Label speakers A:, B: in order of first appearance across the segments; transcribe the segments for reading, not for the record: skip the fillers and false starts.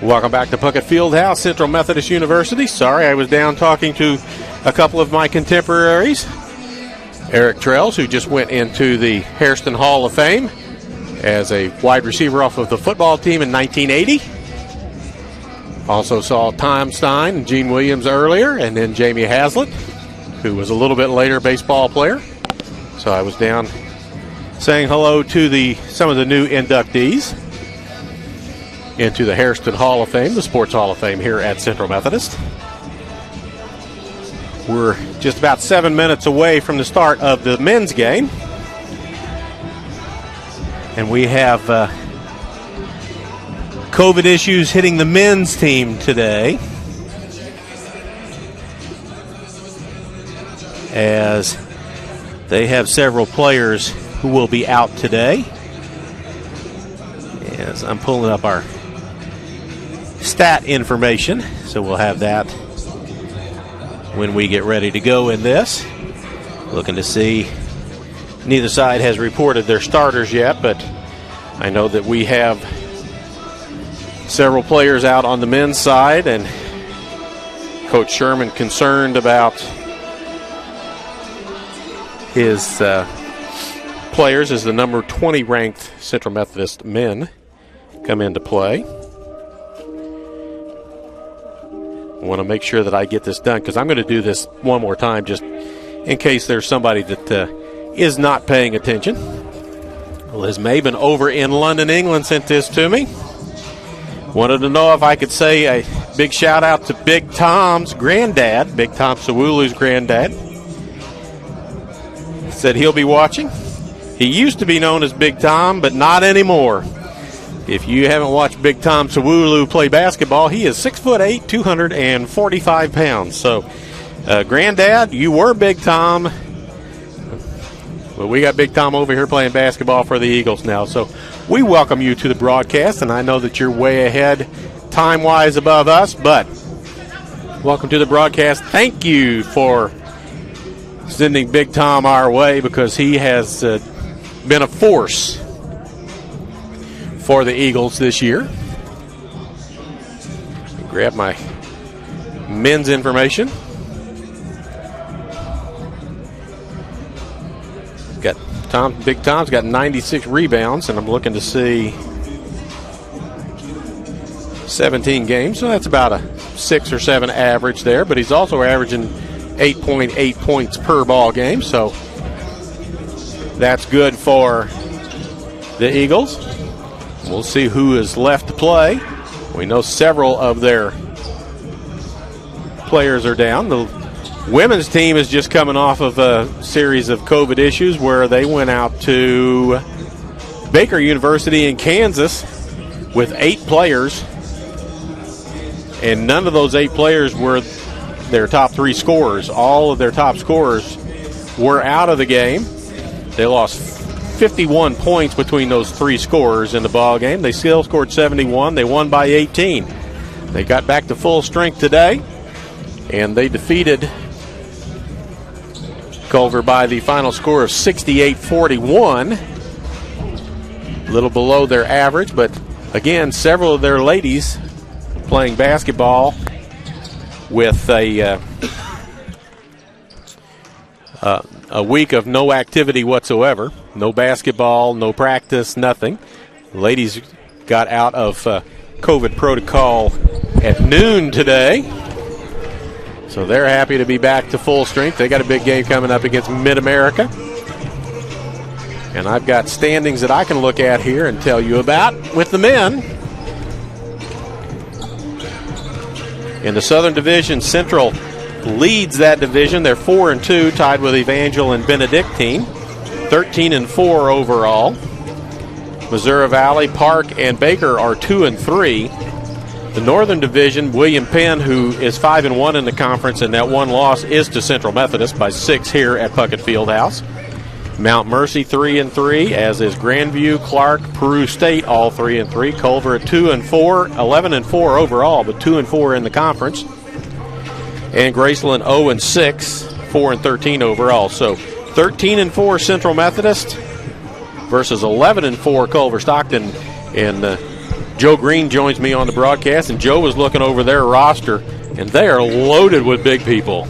A: Welcome back to Puckett Fieldhouse, Central Methodist University. Sorry, I was down talking to a couple of my contemporaries. Eric Trells, who just went into the Hairston Hall of Fame as a wide receiver off of the football team in 1980. Also saw Tom Stein and Gene Williams earlier, and then Jamie Haslett, who was a little bit later baseball player. So I was down saying hello to some of the new inductees into the Hairston Hall of Fame, the Sports Hall of Fame here at Central Methodist. We're just about 7 minutes away from the start of the men's game. And we have COVID issues hitting the men's team today, as they have several players who will be out today. As I'm pulling up our stat information, so we'll have that when we get ready to go in this. Looking to see, neither side has reported their starters yet, but I know that we have several players out on the men's side, and Coach Sherman concerned about his players as the number 20 ranked Central Methodist men come into play. I want to make sure that I get this done, because I'm going to do this one more time just in case there's somebody that is not paying attention. Liz Maben over in London, England sent this to me. Wanted to know if I could say a big shout out to Big Tom's granddad, Big Tom Sawulu's granddad. Said he'll be watching. He used to be known as Big Tom, but not anymore. If you haven't watched Big Tom Sawulu play basketball, he is 6'8", 245 pounds. So, Granddad, you were Big Tom, but we got Big Tom over here playing basketball for the Eagles now. So, we welcome you to the broadcast, and I know that you're way ahead time-wise above us, but welcome to the broadcast. Thank you for sending Big Tom our way, because he has been a force for the Eagles this year. Grab my men's information. Big Tom's got 96 rebounds, and I'm looking to see 17 games, so that's about a 6 or 7 average there, but he's also averaging 8.8 points per ball game, so that's good for the Eagles. We'll see who is left to play. We know several of their players are down. The women's team is just coming off of a series of COVID issues where they went out to Baker University in Kansas with 8 players, and none of those 8 players were their top 3 scorers. All of their top scorers were out of the game. They lost 51 points between those 3 scorers in the ball game. They still scored 71. They won by 18. They got back to full strength today, and they defeated Culver by the final score of 68-41. A little below their average, but again, several of their ladies playing basketball with a week of no activity whatsoever. No basketball, no practice, nothing. The ladies got out of COVID protocol at noon today, so they're happy to be back to full strength. They got a big game coming up against Mid-America, and I've got standings that I can look at here and tell you about with the men. In the Southern Division, Central leads that division. They're 4-2, tied with Evangel and Benedictine. 13-4 overall. Missouri Valley, Park, and Baker are 2-3. The Northern Division, William Penn, who is 5-1 in the conference, and that one loss is to Central Methodist by 6 here at Puckett Fieldhouse. Mount Mercy 3-3, as is Grandview, Clark, Peru State, all 3-3. Culver at 2-4, 11-4 overall, but 2-4 in the conference. And Graceland 0-6, 4-13 overall. So 13-4 Central Methodist versus 11-4 Culver-Stockton in Joe Green joins me on the broadcast, and Joe was looking over their roster, and they are loaded with big people.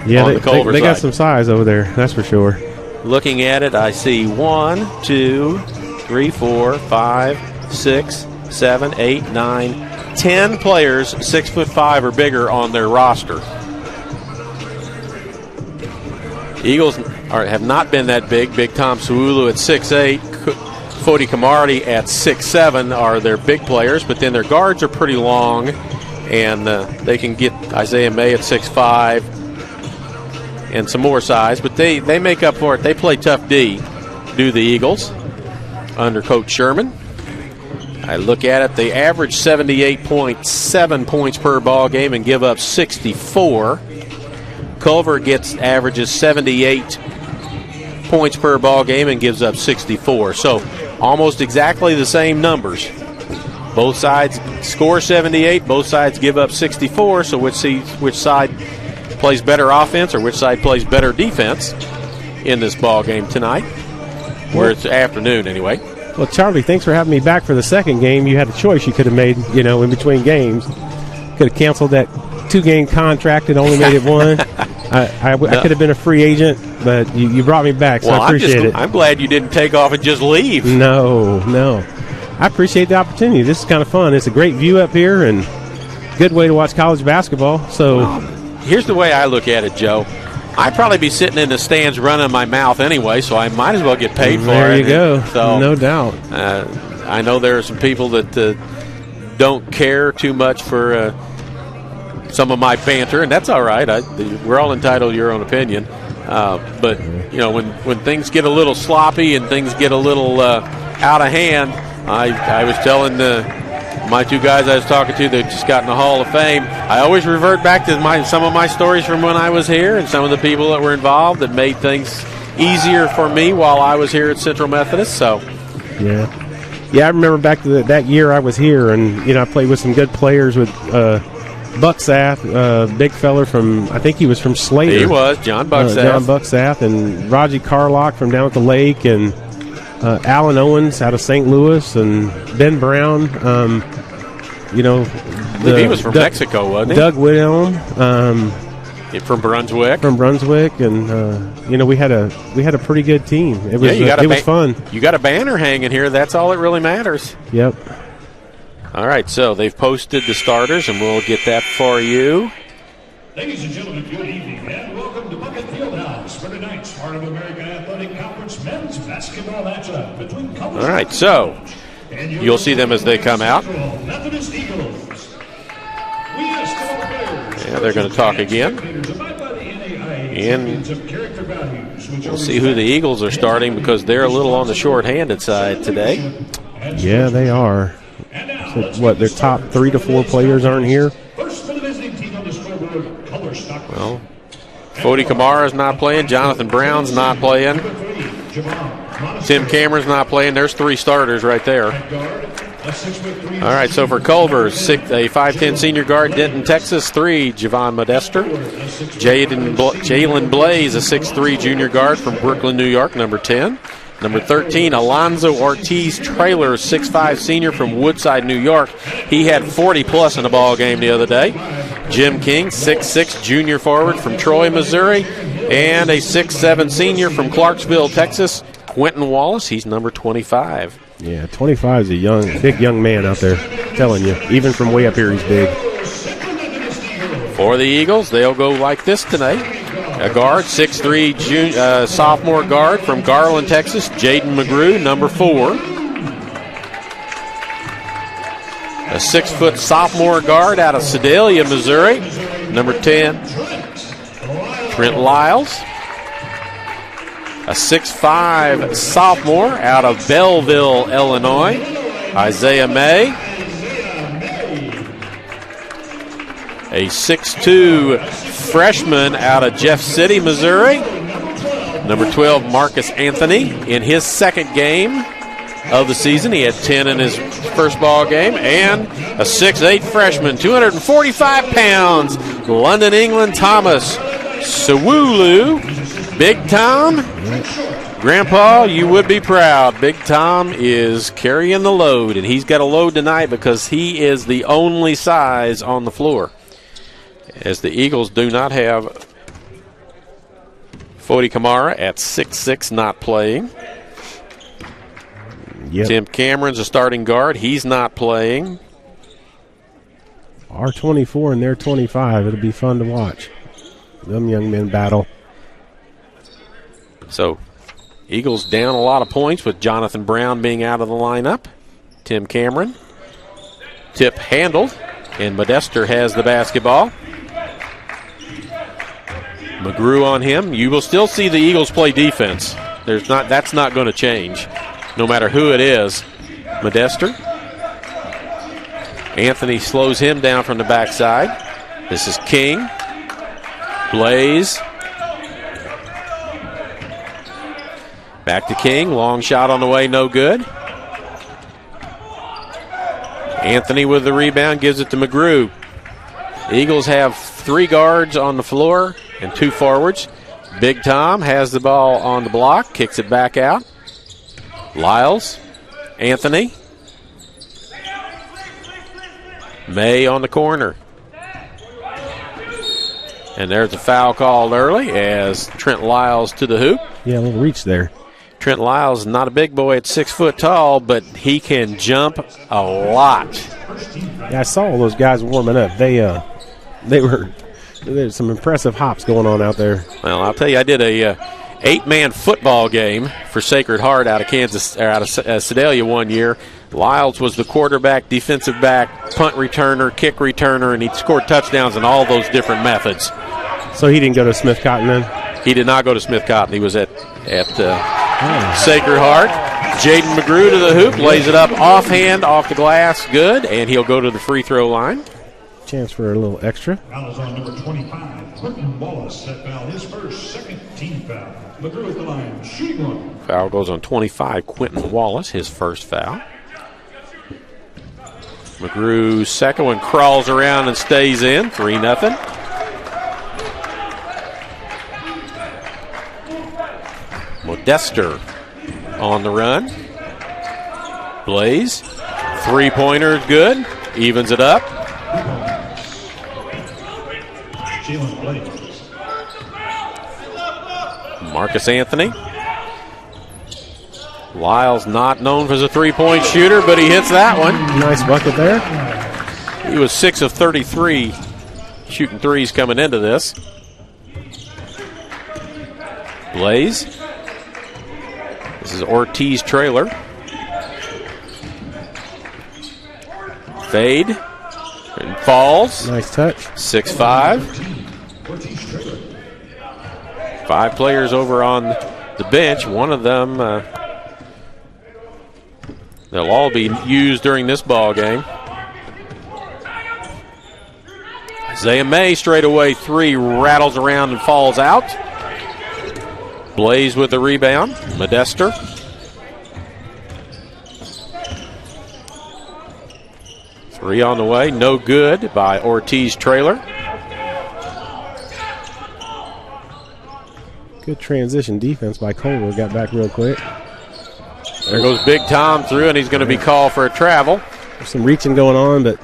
B: Yeah,
A: on the Culver
B: they got
A: side.
B: some size over there, that's for sure.
A: Looking at it, I see 1, 2, 3, 4, 5, 6, 7, 8, 9, 10 players 6'5" or bigger on their roster. Eagles have not been that big. Big Tom Suulu at 6'8", Fodi Camardi at 6'7" are their big players, but then their guards are pretty long, and they can get Isaiah May at 6'5", and some more size, but they make up for it. They play tough D, do the Eagles, under Coach Sherman. I look at it, they average 78.7 points per ball game and give up 64. Culver averages 78 points per ball game and gives up 64. So almost exactly the same numbers. Both sides score 78, both sides give up 64, so which side plays better offense or which side plays better defense in this ball game tonight, where it's afternoon anyway.
B: Well, Charlie, thanks for having me back for the second game. You had a choice you could have made, in between games. Could have canceled that 2-game contract and only made it one. I could have been a free agent, but you brought me back, so I appreciate it.
A: I'm glad you didn't take off and just leave.
B: No. I appreciate the opportunity. This is kind of fun. It's a great view up here and good way to watch college basketball. So,
A: here's the way I look at it, Joe. I'd probably be sitting in the stands running my mouth anyway, so I might as well get paid for it.
B: There you go. So, no doubt.
A: I know there are some people that don't care too much for some of my banter, and that's all right. We're all entitled to your own opinion. But, when things get a little sloppy and things get a little out of hand, I was telling my two guys I was talking to that just got in the Hall of Fame, I always revert back to some of my stories from when I was here and some of the people that were involved that made things easier for me while I was here at Central Methodist. So,
B: yeah, I remember back to that year I was here, and I played with some good players with Buck Sath, big feller from, I think he was from Slater.
A: He was John Bucksath.
B: John Bucksath, and Raji Carlock from down at the lake, and Alan Owens out of St. Louis, and Ben Brown.
A: He was from Mexico, wasn't he?
B: Doug Whithelm,
A: from Brunswick.
B: And we had a pretty good team. It was fun.
A: You got a banner hanging here. That's all that really matters.
B: Yep.
A: All right, so they've posted the starters, and we'll get that for you.
C: Ladies and gentlemen, good evening, and welcome to Bucket Fieldhouse for tonight's Heart of America Athletic Conference men's basketball matchup between Culver-Stockton.
A: All right, so you'll see them as they come out.
C: Methodist Eagles.
A: Yeah, they're going to talk again. And we'll see who the Eagles are starting because they're a little on the short-handed side today.
B: Yeah, they are. So, their top 3 to 4 players aren't here?
A: Well, Fodi Kamara's not playing. Jonathan Brown's not playing. Tim Cameron's not playing. There's 3 starters right there. All right, so for Culver, a 5'10 senior guard, Denton, Texas. 3, Javon Modester. Jalen Blaze, a 6'3 junior guard from Brooklyn, New York, number 10. Number 13, Alonzo Ortiz Trailer, 6'5 senior from Woodside, New York. He had 40-plus in a ball game the other day. Jim King, 6'6 junior forward from Troy, Missouri. And a 6'7 senior from Clarksville, Texas, Quentin Wallace. He's number 25.
B: Yeah, 25 is a big young man out there. I'm telling you, even from way up here, he's big.
A: For the Eagles, they'll go like this tonight. A guard, 6'3 sophomore guard from Garland, Texas, Jaden McGrew, number 4. A 6-foot sophomore guard out of Sedalia, Missouri, number 10. Trent Lyles. A 6'5 sophomore out of Belleville, Illinois, Isaiah May. A 6'2 freshman out of Jeff City, Missouri, number 12, Marcus Anthony. In his second game of the season, he had 10 in his first ball game. And a 6'8 freshman, 245 pounds, London, England, Thomas Sewulu. Big Tom. Grandpa, you would be proud. Big Tom is carrying the load, and he's got a load tonight because he is the only size on the floor. As the Eagles do not have Fody Kamara at 6'6", not playing.
B: Yep.
A: Tim Cameron's a starting guard. He's not playing.
B: Our 24 and their 25. It'll be fun to watch. Them young men battle.
A: So, Eagles down a lot of points with Jonathan Brown being out of the lineup. Tim Cameron. Tip handled, and Modester has the basketball. McGrew on him. You will still see the Eagles play defense. That's not going to change, no matter who it is. Modester. Anthony slows him down from the backside. This is King. Blaze. Back to King. Long shot on the way, no good. Anthony with the rebound, gives it to McGrew. The Eagles have 3 guards on the floor and 2 forwards. Big Tom has the ball on the block, kicks it back out. Lyles, Anthony. May on the corner. And there's a foul called early as Trent Lyles to the hoop.
B: Yeah, a little reach there.
A: Trent Lyles, not a big boy at 6 foot tall, but he can jump a lot.
B: Yeah, I saw all those guys warming up. There's some impressive hops going on out there.
A: Well, I'll tell you, I did a 8-man football game for Sacred Heart out of Sedalia one year. Lyles was the quarterback, defensive back, punt returner, kick returner, and he scored touchdowns in all those different methods.
B: So he didn't go to Smith Cotton then?
A: He did not go to Smith Cotton. He was at Sacred Heart. Jaden McGrew to the hoop, lays it up offhand, off the glass, good, and he'll go to the free throw line.
B: Chance for a little extra.
C: Foul is on number 25, Quentin Wallace. That foul, his first, second team foul. McGrew at the line, shooting one.
A: Foul goes on 25, Quentin Wallace, his first foul. McGrew second one crawls around and stays in, 3-0. Modester on the run. Blaze, three-pointer is good, evens it up. Marcus Anthony. Lyles not known as a three-point shooter, but he hits that one.
B: Nice bucket there.
A: He was 6 of 33 shooting threes coming into this. Blaze. This is Ortiz trailer. Fade. And falls.
B: Nice touch.
A: 6'5". 5 players over on the bench. One of them, they'll all be used during this ball game. Isaiah May straight away 3, rattles around and falls out. Blaze with the rebound. Modester. Three on the way, no good by Ortiz trailer.
B: Good transition defense by Culver. Got back real quick.
A: There goes Big Tom through, and he's going to be called for a travel.
B: There's some reaching going on, but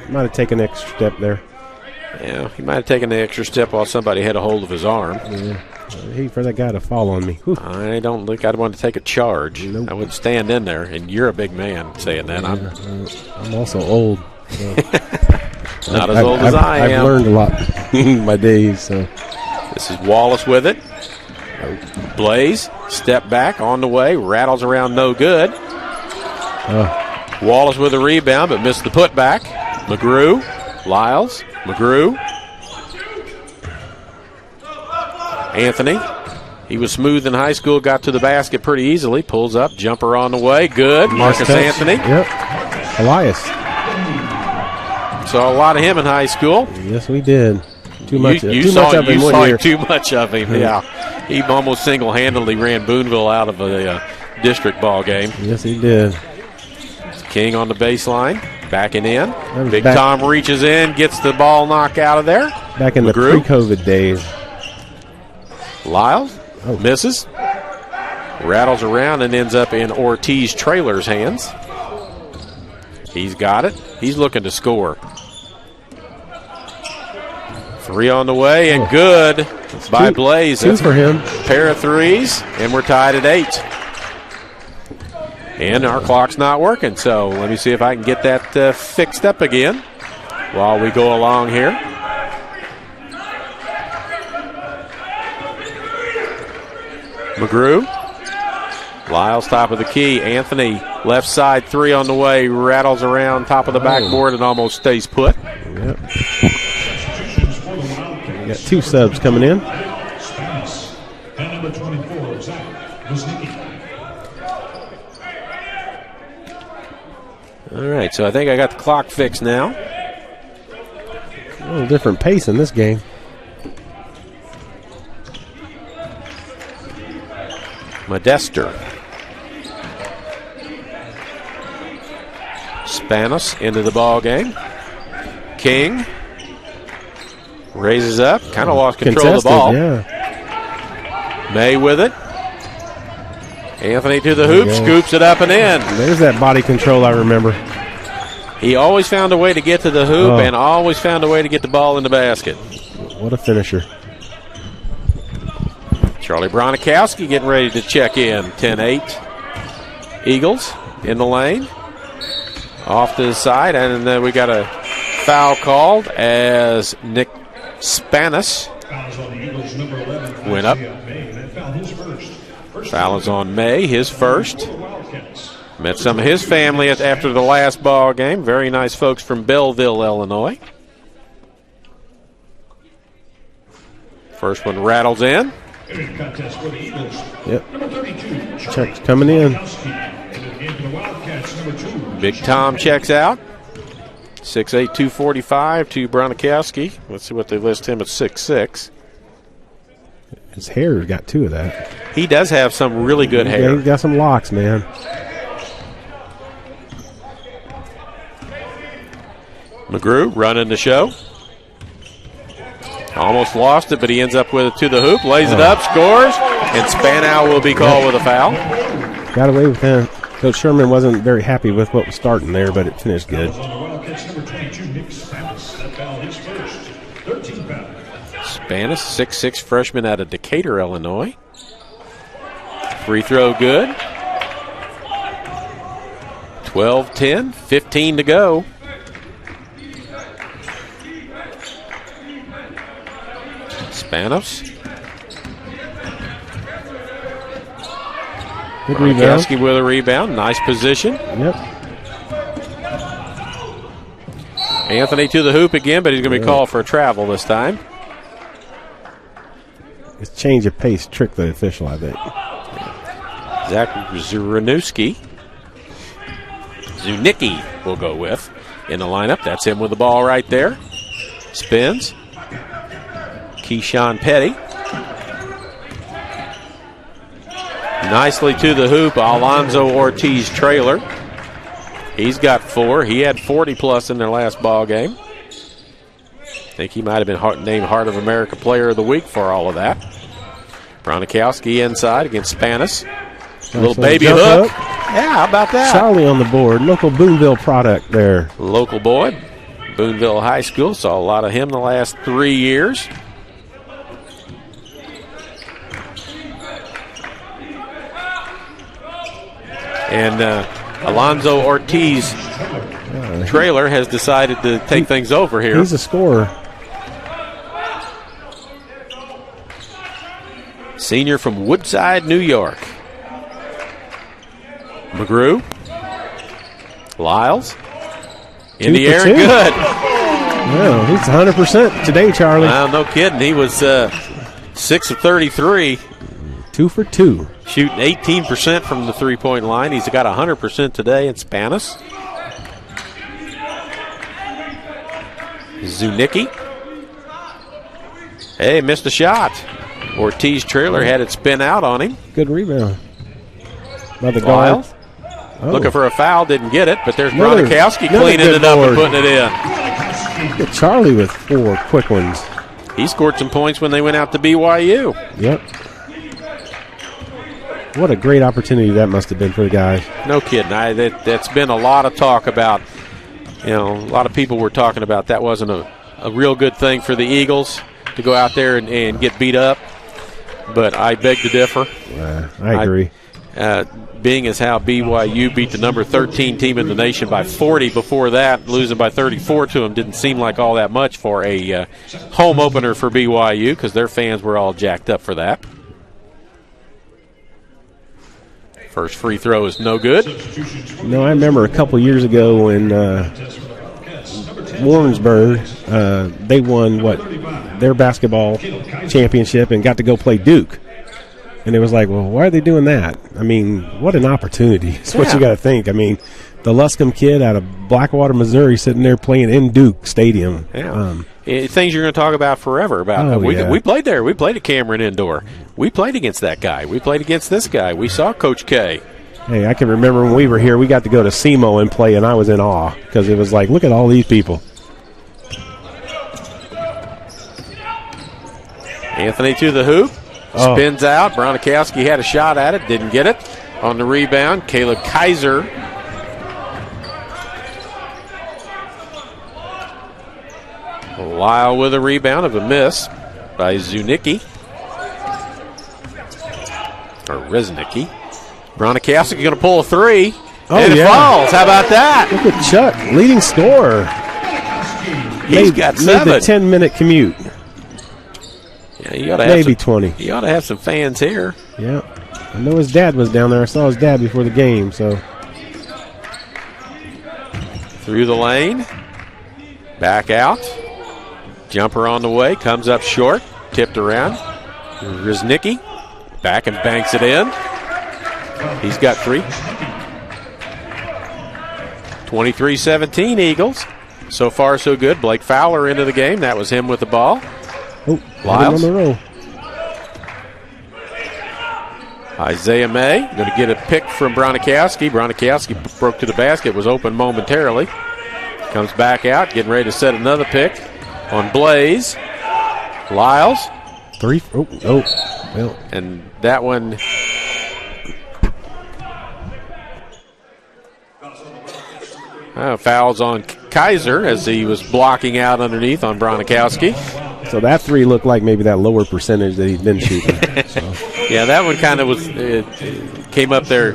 B: might have taken an extra step there.
A: Yeah, he might have taken the extra step while somebody had a hold of his arm.
B: Yeah. For that guy to fall on me. Whew.
A: I don't think I'd want to take a charge.
B: Nope.
A: I would stand in there, and you're a big man saying that.
B: Yeah, I'm also old. So.
A: Not as old as I am.
B: I've learned a lot in my days. So.
A: This is Wallace with it. Blaze, step back on the way, rattles around, no good. Wallace with a rebound, but missed the putback. McGrew, Lyles, McGrew. Anthony, he was smooth in high school, got to the basket pretty easily, pulls up, jumper on the way, good. Marcus Anthony.
B: Yep. Elias.
A: Saw a lot of him in high school.
B: Yes, we did. Too much of him
A: you saw
B: year.
A: Too much of him, yeah. He almost single-handedly ran Boonville out of a district ball game.
B: Yes, he did.
A: King on the baseline, backing in. Big Tom reaches in, gets the ball knocked out of there.
B: Back in
A: McGrew.
B: the pre-COVID days.
A: Lyles misses. Rattles around and ends up in Ortiz Trailer's hands. He's got it. He's looking to score. 3 on the way and good by Blaze.
B: Two for him.
A: Pair of threes, and we're tied at 8. And our clock's not working, so let me see if I can get that fixed up again while we go along here. McGrew. Lyles top of the key. Anthony left side 3 on the way. Rattles around top of the backboard and almost stays put.
B: Yep. We got 2 subs coming in.
C: And number 24, Zach Wisnicki.
A: All right, so I think I got the clock fixed now.
B: A little different pace in this game.
A: Modester. Spanos into the ball game. King raises up, kind of lost control of the ball.
B: Yeah.
A: May with it. Anthony to the hoop, scoops it up and in.
B: There's that body control I remember.
A: He always found a way to get to the hoop and always found a way to get the ball in the basket.
B: What a finisher.
A: Charlie Bronikowski getting ready to check in. 10-8. Eagles in the lane. Off to the side, and then we got a foul called as Nick Spanos went up. Foul is on May, his first. Met some of his family after the last ball game. Very nice folks from Belleville, Illinois. First one rattles in.
B: Yep. Check's coming in.
A: Big Tom checks out. 6'8", 245 to Bronikowski. Let's see what they list him at 6'6".
B: His hair's got 2 of that.
A: He does have some really good hair.
B: Yeah, he's got some locks, man.
A: McGrew running the show. Almost lost it, but he ends up with it to the hoop, lays it up, scores, and Spanow will be called with a foul.
B: Got away with that. Coach Sherman wasn't very happy with what was starting there, but it finished good.
A: Spanos, 6'6" freshman out of Decatur, Illinois. Free throw good. 12-10, 15 to go. Spanos.
B: Good rebound.
A: Bronikowski with a rebound. Nice position.
B: Yep.
A: Anthony to the hoop again, but he's going to be called for a travel this time.
B: It's change of pace tricked the official, I think.
A: Zach Zuranuski. Zunicki will go with in the lineup. That's him with the ball right there. Spins. Keyshawn Petty. Nicely to the hoop, Alonzo Ortiz Trailer. He's got 4. He had 40-plus in their last ball game. I think he might have been named Heart of America Player of the Week for all of that. Bronikowski inside against Spanos. A little baby hook. Yeah, how about that?
B: Charlie on the board. Local Boonville product there.
A: Local boy. Boonville High School. Saw a lot of him the last 3 years. And Alonzo Ortiz Trailer has decided to take things over here.
B: He's a scorer.
A: Senior from Woodside, New York. McGrew. Lyles. In the air, good.
B: Yeah, he's 100% today, Charlie.
A: No kidding. He was 6 of 33.
B: 2 for 2.
A: Shooting 18% from the three-point line. He's got 100% today in Spanos. Zunicki. Hey, missed a shot. Ortiz Trailer had it spin out on him.
B: Good rebound by the guard.
A: Looking for a foul, didn't get it, but there's Bronikowski cleaning it up and putting it in.
B: Look at Charlie with 4 quick ones.
A: He scored some points when they went out to BYU.
B: Yep. What a great opportunity that must have been for the guys.
A: No kidding. That's been a lot of talk about. A lot of people were talking about that wasn't a real good thing for the Eagles to go out there and get beat up. But I beg to differ.
B: I agree.
A: Being as how BYU beat the number 13 team in the nation by 40 before that, losing by 34 to them didn't seem like all that much for a home opener for BYU because their fans were all jacked up for that. First free throw is no good.
B: I remember a couple years ago when Warrensburg, they won their basketball championship and got to go play Duke. And it was like, well, why are they doing that? I mean, what an opportunity. That's what you got to think. I mean, the Luscombe kid out of Blackwater, Missouri, sitting there playing in Duke Stadium.
A: Yeah. Things you're going to talk about forever. We played there. We played at Cameron Indoor. We played against that guy. We played against this guy. We saw Coach K.
B: Hey, I can remember when we were here, we got to go to SEMO and play, and I was in awe because it was like, look at all these people.
A: Anthony to the hoop. Spins out. Bronikowski had a shot at it. Didn't get it. On the rebound, Caleb Kaiser. Lyle with a rebound of a miss by Zunicki. Or Reznicki. Bronikowski going to pull a three. And it falls. How about that?
B: Look at Chuck, leading scorer.
A: He's got 7.
B: Made the 10-minute commute.
A: Yeah, you ought to
B: maybe 20.
A: You ought to have some fans here.
B: Yeah. I know his dad was down there. I saw his dad before the game. So
A: through the lane. Back out. Jumper on the way. Comes up short. Tipped around. Reznicki. Back and banks it in. He's got 3. 23-17 Eagles. So far, so good. Blake Fowler into the game. That was him with the ball.
B: Lyles on the roll.
A: Isaiah May going to get a pick from Bronikowski. Bronikowski broke to the basket, was open momentarily. Comes back out, getting ready to set another pick on Blaze. Lyles.
B: 3. Well.
A: And that one. Fouls on Kaiser as he was blocking out underneath on Bronikowski.
B: So that 3 looked like maybe that lower percentage that he'd been shooting.
A: Yeah, that one kind of was came up there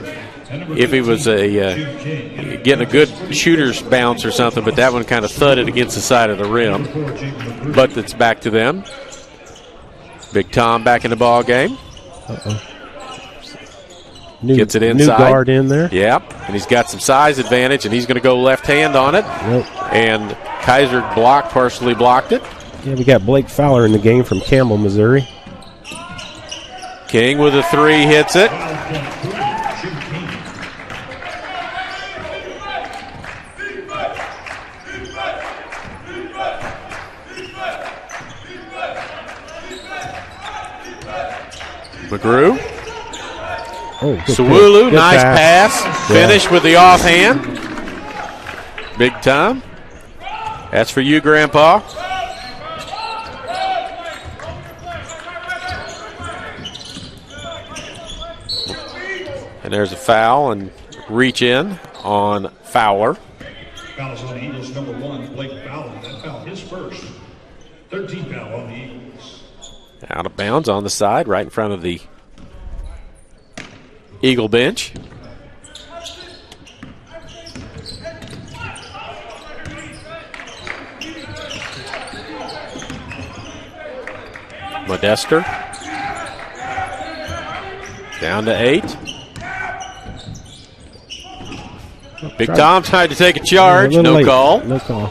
A: if he was getting a good shooter's bounce or something, but that one kind of thudded against the side of the rim. But it's back to them. Big Tom back in the ball game. Gets it inside.
B: New guard in there.
A: Yep, and he's got some size advantage, and he's going to go left hand on it. And Kaiser partially blocked it.
B: Yeah, we got Blake Fowler in the game from Campbell, Missouri.
A: King with a 3 hits it. McGrew. Sawulu, nice pass. Finish with the offhand. Big time. That's for you, Grandpa. And there's a foul and reach in on Fowler.
C: Fouls on the Eagles, number 1, Blake Fowler. That foul his first. 13th foul on the Eagles.
A: Out of bounds on the side, right in front of the Eagle bench. Modester. Down to 8. Big Tom tried to take a charge. No call.
B: No call.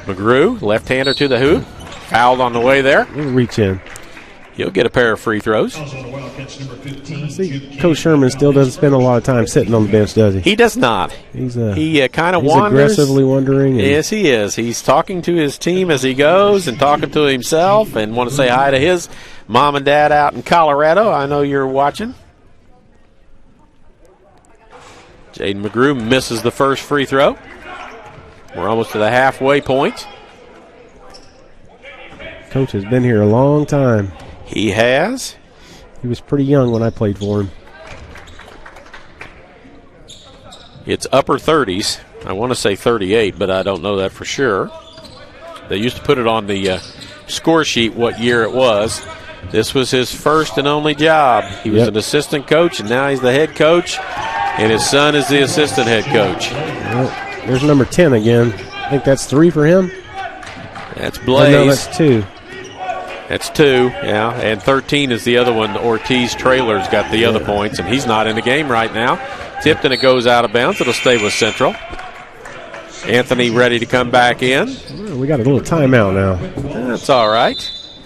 A: McGrew, left-hander to the hoop. Fouled on the way there.
B: We'll reach in.
A: He'll get a pair of free throws.
B: I see Coach Sherman still doesn't spend a lot of time sitting on the bench, does he?
A: He does not. He kind of wanders.
B: Aggressively wandering.
A: Yes, he is. He's talking to his team as he goes and talking to himself and want to say hi to his mom and dad out in Colorado. I know you're watching. Jaden McGrew misses the first free throw. We're almost to the halfway point.
B: Coach has been here a long time.
A: He has.
B: He was pretty young when I played for him.
A: It's upper 30s. I want to say 38, but I don't know that for sure. They used to put it on the score sheet what year it was. This was his first and only job. He was an assistant coach, and now he's the head coach, and his son is the assistant head coach.
B: Well, there's number 10 again. I think that's 3 for him.
A: That's Blaze.
B: No, that's 2.
A: That's 2, yeah. And 13 is the other one. Ortiz Trailer's got the other points, and he's not in the game right now. Tipped, and it goes out of bounds. It'll stay with Central. Anthony ready to come back in.
B: Well, we got a little timeout now.
A: That's all right.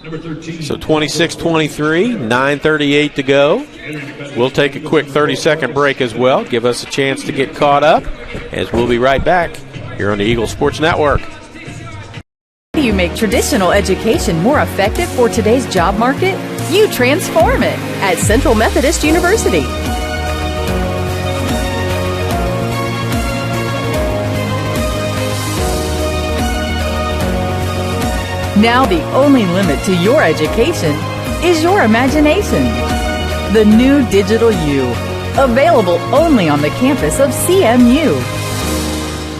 A: So 26-23, 9:38 to go. We'll take a quick 30-second break as well. Give us a chance to get caught up, as we'll be right back here on the Eagle Sports Network.
D: How do you make traditional education more effective for today's job market? You transform it at Central Methodist University. Now the only limit to your education is your imagination. The new Digital U, available only on the campus of CMU.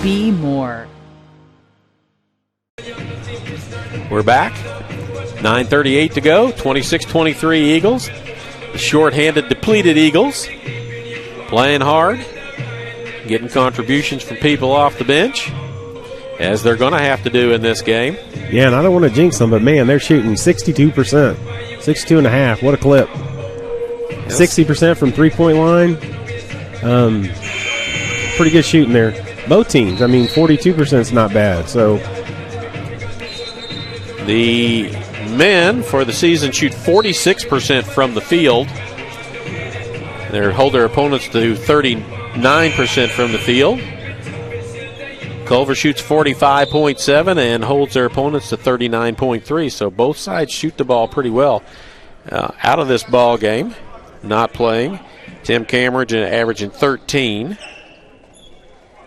D: Be more.
A: We're back. 9:38 to go. 26-23 Eagles. The short-handed, depleted Eagles. Playing hard. Getting contributions from people off the bench, as they're going to have to do in this game.
B: Yeah, and I don't want to jinx them, but, man, they're shooting 62%. 62.5%. What a clip. 60% from three-point line. Pretty good shooting there. Both teams. I mean, 42% is not bad. So
A: the men for the season shoot 46% from the field. They hold their opponents to 39% from the field. Culver shoots 45.7 and holds their opponents to 39.3. So both sides shoot the ball pretty well. Out of this ball game, not playing, Tim Cameron averaging 13.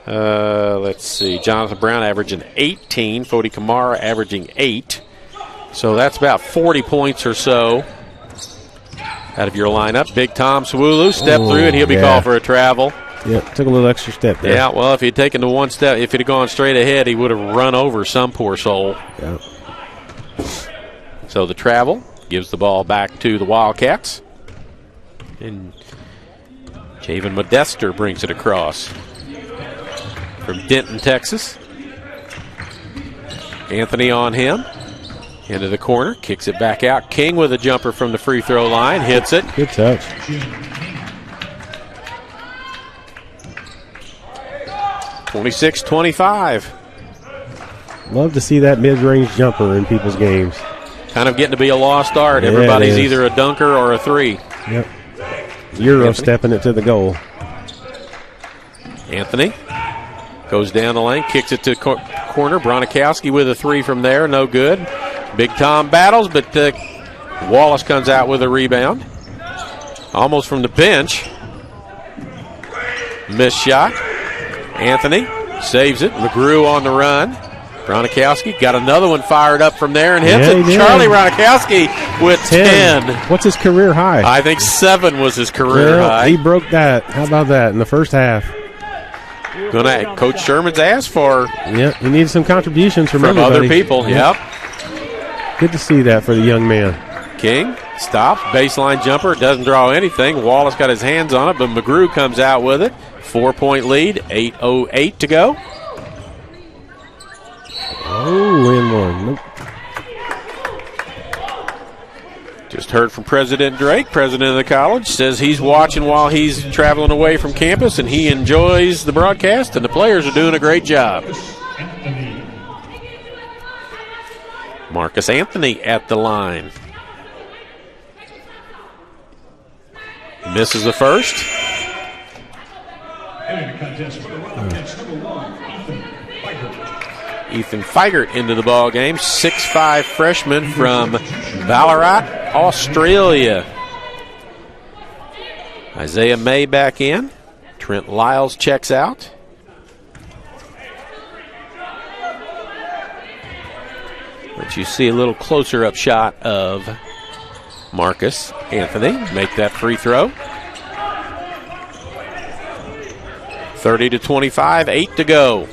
A: Let's see, Jonathan Brown averaging 18. Fodi Kamara averaging 8. So that's about 40 points or so out of your lineup. Big Tom Swulu stepped through, and he'll be called for a travel.
B: Yep, took a little extra step there.
A: Yeah, well, if he'd taken the one step, if he'd have gone straight ahead, he would have run over some poor soul.
B: Yep.
A: So the travel gives the ball back to the Wildcats. And Javen Modester brings it across from Denton, Texas. Anthony on him. Into the corner, kicks it back out. King with a jumper from the free throw line, hits it.
B: Good touch.
A: 26-25.
B: Love to see that mid-range jumper in people's games.
A: Kind of getting to be a lost art.
B: Yeah,
A: everybody's either a dunker or a three.
B: Yep. Euro
A: Anthony
B: stepping it to the goal.
A: Anthony goes down the lane, kicks it to corner. Bronikowski with a three from there, no good. Big Tom battles, but Wallace comes out with a rebound. Almost from the bench. Missed shot. Anthony saves it. McGrew on the run. Bronikowski got another one fired up from there and hits it. Charlie Bronikowski with 10.
B: What's his career high?
A: I think 7 was his career high.
B: He broke that. How about that in the first half?
A: Coach Sherman's asked for.
B: Yep, he needs some contributions from
A: other people. Yep.
B: Good to see that for the young man.
A: King stops, baseline jumper, doesn't draw anything. Wallace got his hands on it, but McGrew comes out with it. 4-point lead, 8:08 to go.
B: Oh, in one. Nope.
A: Just heard from President Drake, president of the college, says he's watching while he's traveling away from campus, and he enjoys the broadcast, and the players are doing a great job. Marcus Anthony at the line. Misses the first. Ethan Feigert into the ball game. 6'5" freshman from Ballarat, Australia. Isaiah May back in. Trent Lyles checks out. But you see a little closer up shot of Marcus Anthony make that free throw. 30-25, 8 to go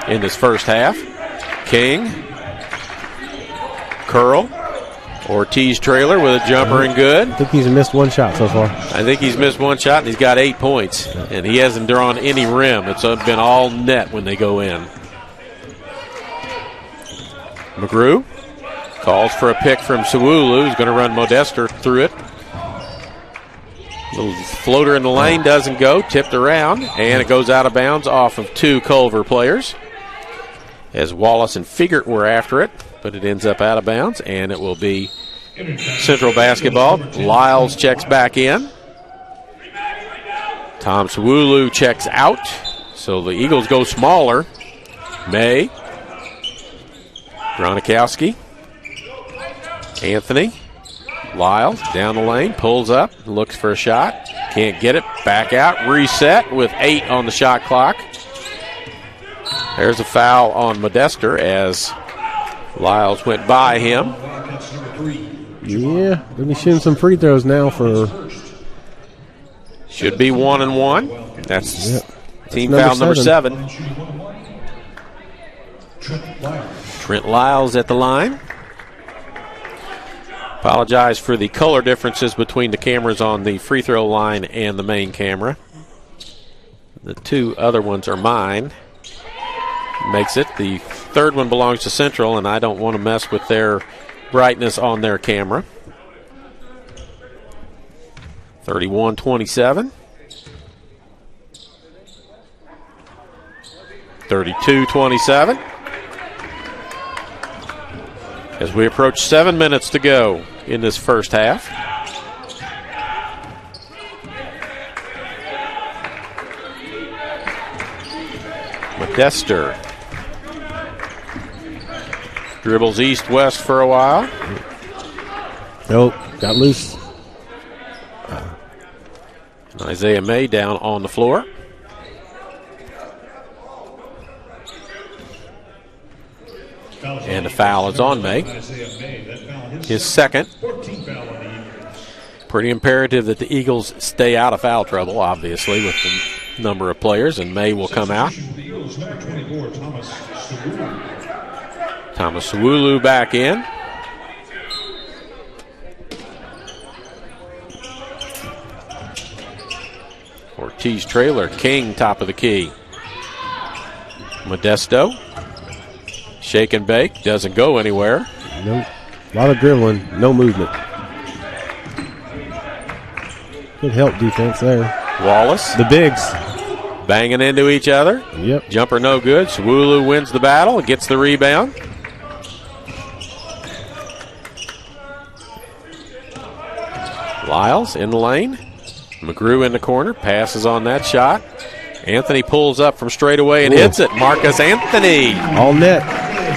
A: in this first half. King, curl, Ortiz trailer with a jumper and good.
B: I think he's missed one shot so far.
A: I think he's missed one shot, and he's got 8 points. And he hasn't drawn any rim. It's been all net when they go in. McGrew calls for a pick from Sawulu, who's going to run Modester through it. Little floater in the lane doesn't go, tipped around, and it goes out of bounds off of 2 Culver players. As Wallace and Figert were after it, but it ends up out of bounds, and it will be Central basketball. Lyles checks back in. Tom Sawulu checks out, so the Eagles go smaller. May, Gronikowski, Anthony, Lyles down the lane, pulls up, looks for a shot, can't get it, back out, reset with 8 on the shot clock. There's a foul on Modester as Lyles went by him.
B: Yeah, let me shoot some free throws now for.
A: Should be 1 and 1. That's team foul number 7. Trent Lyles at the line. Apologize for the color differences between the cameras on the free throw line and the main camera. The 2 other ones are mine. Makes it. The 3rd one belongs to Central, and I don't want to mess with their brightness on their camera. 31-27. 32-27. As we approach 7 minutes to go in this first half. Modester dribbles east-west for a while.
B: Nope, got loose.
A: Isaiah May down on the floor. And the foul is on May. His second. Pretty imperative that the Eagles stay out of foul trouble, obviously, with the number of players, and May will come out. Thomas Sawulu back in. Ortiz trailer, King top of the key. Modesto. Shake and bake, doesn't go anywhere.
B: Nope. A lot of dribbling, no movement. Good help defense there.
A: Wallace.
B: The bigs.
A: Banging into each other.
B: Yep.
A: Jumper no good. Sawulu wins the battle, gets the rebound. Lyles in the lane. McGrew in the corner, passes on that shot. Anthony pulls up from straight away and hits it. Marcus Anthony.
B: All net.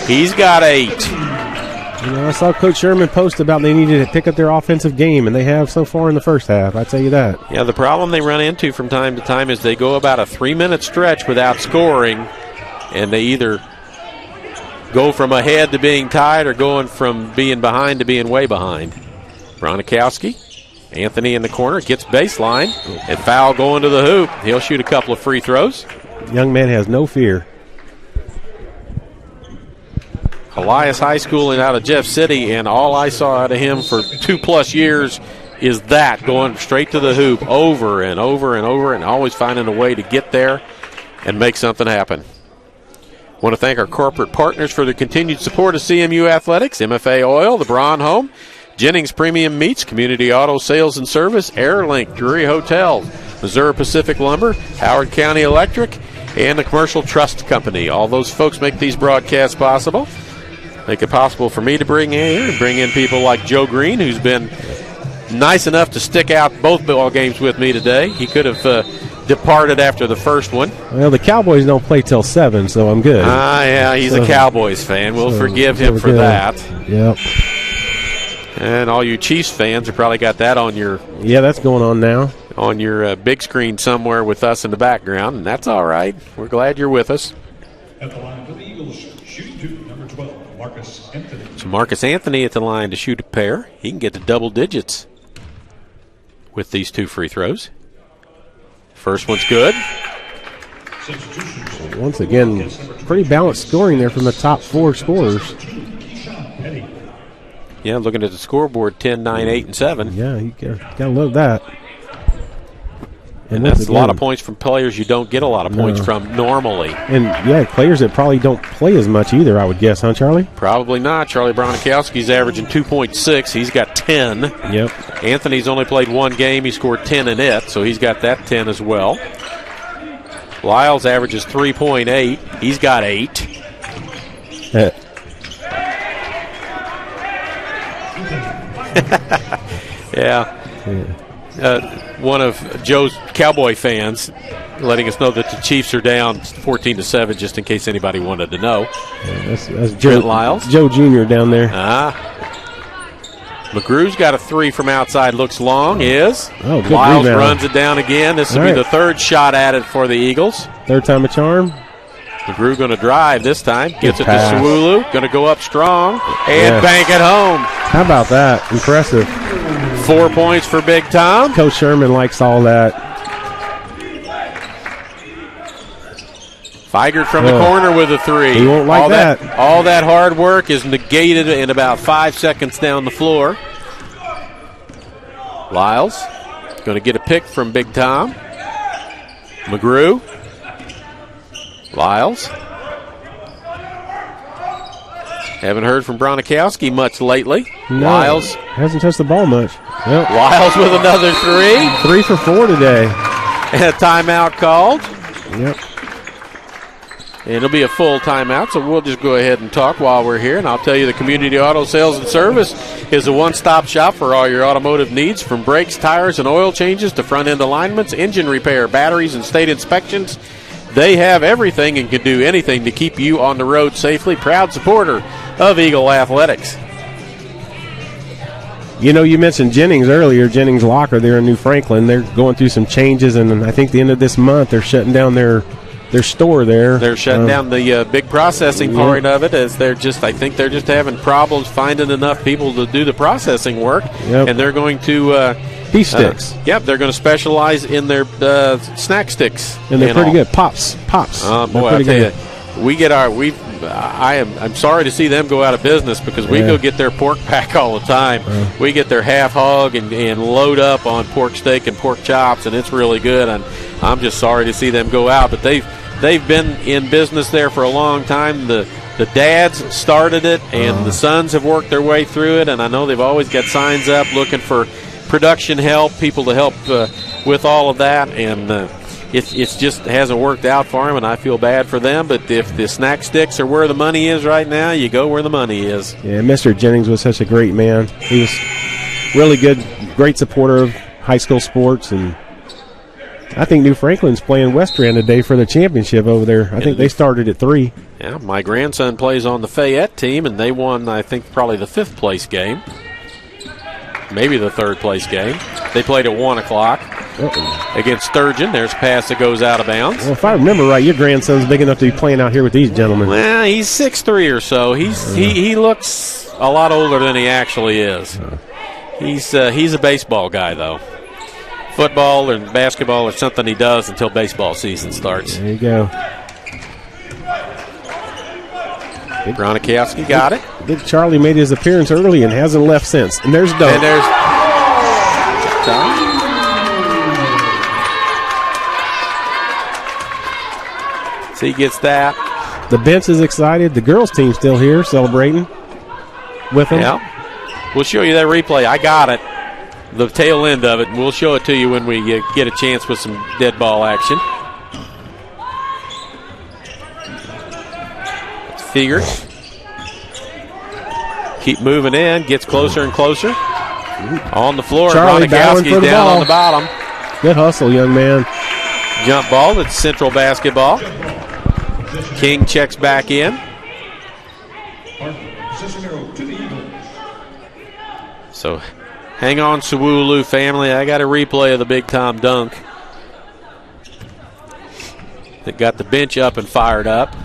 A: He's got 8.
B: You know, I saw Coach Sherman post about they needed to pick up their offensive game, and they have so far in the first half. I'd tell you that.
A: Yeah, the problem they run into from time to time is they go about a 3-minute stretch without scoring, and they either go from ahead to being tied or going from being behind to being way behind. Gronikowski. Anthony in the corner, gets baseline, and foul going to the hoop. He'll shoot a couple of free throws.
B: Young man has no fear.
A: Elias High School and out of Jeff City, and all I saw out of him for 2+ years is that, going straight to the hoop over and over and over and always finding a way to get there and make something happen. I want to thank our corporate partners for their continued support of CMU Athletics, MFA Oil, the Braun Home, Jennings Premium Meats, Community Auto Sales and Service, AirLink, Drury Hotels, Missouri Pacific Lumber, Howard County Electric, and the Commercial Trust Company. All those folks make these broadcasts possible. Make it possible for me to bring in people like Joe Green, who's been nice enough to stick out both ball games with me today. He could have departed after the first one.
B: Well, the Cowboys don't play till 7, so I'm good.
A: Yeah, he's a Cowboys fan. We'll forgive him for that.
B: Yep.
A: And all you Chiefs fans have probably got that on your
B: that's going on now.
A: On your big screen somewhere with us in the background, and that's all right. We're glad you're with us.
C: At the line for the Eagles, shooting 2, number 12, Marcus Anthony.
A: So Marcus Anthony at the line to shoot a pair. He can get to double digits with these 2 free throws. First one's good.
B: Once again, pretty balanced scoring there from the top 4 scorers.
A: Yeah, looking at the scoreboard, 10, 9, 8, and 7.
B: Yeah, you gotta love that.
A: And that's a lot of points from players you don't get a lot of points from normally.
B: And, yeah, players that probably don't play as much either, I would guess, huh, Charlie?
A: Probably not. Charlie Bronikowski's averaging 2.6. He's got 10.
B: Yep.
A: Anthony's only played 1 game. He scored 10 in it, so he's got that 10 as well. Lyles averages 3.8. He's got 8. Yeah. One of Joe's Cowboy fans letting us know that the Chiefs are down 14-7, just in case anybody wanted to know.
B: Yeah, that's Joe
A: Lyles.
B: Joe Jr. down there.
A: McGrew's got a 3 from outside, looks long, is.
B: Oh, good
A: Lyles
B: rebound.
A: runs it down again. This will be the 3rd shot at it for the Eagles.
B: 3rd time a charm.
A: McGrew going to drive this time. Gets it
B: pass.
A: to Sewulu. Going to go up strong and bank it home.
B: How about that? Impressive.
A: 4 points for Big Tom.
B: Coach Sherman likes all that.
A: Feigert from the corner with a 3.
B: He won't like that.
A: All that hard work is negated in about 5 seconds down the floor. Lyles going to get a pick from Big Tom. McGrew. Lyles. Haven't heard from Bronikowski much lately.
B: No,
A: Lyles
B: hasn't touched the ball much. Yep.
A: Lyles with another 3.
B: 3 for 4 today.
A: And a timeout called.
B: Yep.
A: And it'll be a full timeout, so we'll just go ahead and talk while we're here. And I'll tell you, the Community Auto Sales and Service is a one-stop shop for all your automotive needs, from brakes, tires, and oil changes to front-end alignments, engine repair, batteries, and state inspections. They have everything and can do anything to keep you on the road safely. Proud supporter of Eagle Athletics.
B: You know, you mentioned Jennings earlier, Jennings Locker there in New Franklin. They're going through some changes, and I think the end of this month they're shutting down their store there.
A: They're shutting down the big processing part of it, as I think they're just having problems finding enough people to do the processing work.
B: Yep.
A: And they're going to
B: beef sticks.
A: They're going to specialize in their snack sticks.
B: And they're pretty good. Pops.
A: Boy, I'll tell you, I'm sorry to see them go out of business, because we go get their pork pack all the time. We get their half hog and load up on pork steak and pork chops, and it's really good. And I'm just sorry to see them go out, but they've been in business there for a long time. The dads started it, and the sons have worked their way through it. And I know they've always got signs up looking for production help, people to help with all of that, and it's just hasn't worked out for them, and I feel bad for them. But if the snack sticks are where the money is right now, you go where the money is. Yeah,
B: Mr. Jennings was such a great man. He was really good, great supporter of high school sports, and I think New Franklin's playing West Grand today for the championship over there. I think they started at 3.
A: Yeah, my grandson plays on the Fayette team, and they won, I think, probably the 5th place game. Maybe the 3rd place game. They played at 1 o'clock against Sturgeon. There's a pass that goes out of bounds.
B: Well, if I remember right, your grandson's big enough to be playing out here with these gentlemen.
A: Well, he's 6'3" or so. He looks a lot older than he actually is. He's a baseball guy, though. Football and basketball is something he does until baseball season starts.
B: There you go.
A: Bronikowski got it.
B: Big Charlie made his appearance early and hasn't left since. And there's Doug.
A: And there's Tom. So he gets that.
B: The bench is excited. The girls' team's still here celebrating with them.
A: Yeah. We'll show you that replay. I got it. The tail end of it, and we'll show it to you when we get a chance with some dead ball action. Feigert. Keep moving in, gets closer and closer. On the floor, Bronikowski's down on the bottom.
B: Good hustle, young man.
A: Jump ball, it's Central basketball. King checks back in. So hang on, Sewulu family. I got a replay of the Big Tom dunk that got the bench up and fired up.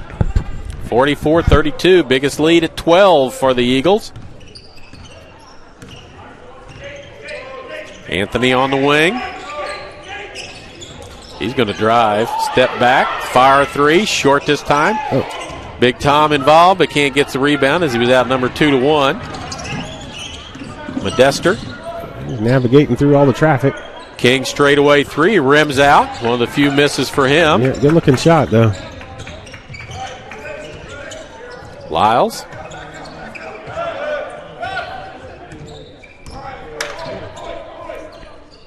A: 44-32, biggest lead at 12 for the Eagles. Anthony on the wing. He's going to drive, step back, fire three, short this time.
B: Oh.
A: Big Tom involved, but can't get the rebound as he was out number 2-1. Modester.
B: He's navigating through all the traffic.
A: King straightaway three, rims out. One of the few misses for him.
B: Yeah, good looking shot, though.
A: Lyles.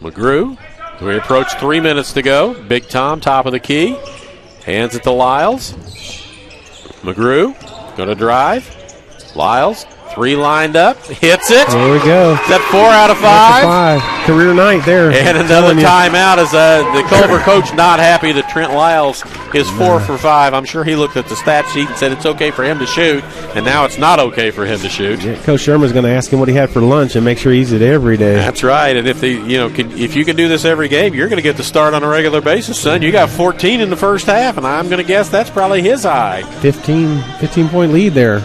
A: McGrew. We approach 3 minutes to go. Big Tom, top of the key. Hands it to Lyles. McGrew going to drive. Lyles, three lined up. Hits it.
B: There we go.
A: Is that 4 out of 5?
B: Career night there.
A: And another timeout as the Culver coach not happy that Trent Lyles is 4 for 5. I'm sure he looked at the stat sheet and said it's okay for him to shoot, and now it's not okay for him to shoot.
B: Yeah, Coach Sherman's going to ask him what he had for lunch and make sure he eats it every day.
A: That's right. And if if you can do this every game, you're going to get the start on a regular basis, son. You got 14 in the first half, and I'm going to guess that's probably his high.
B: 15-point lead there.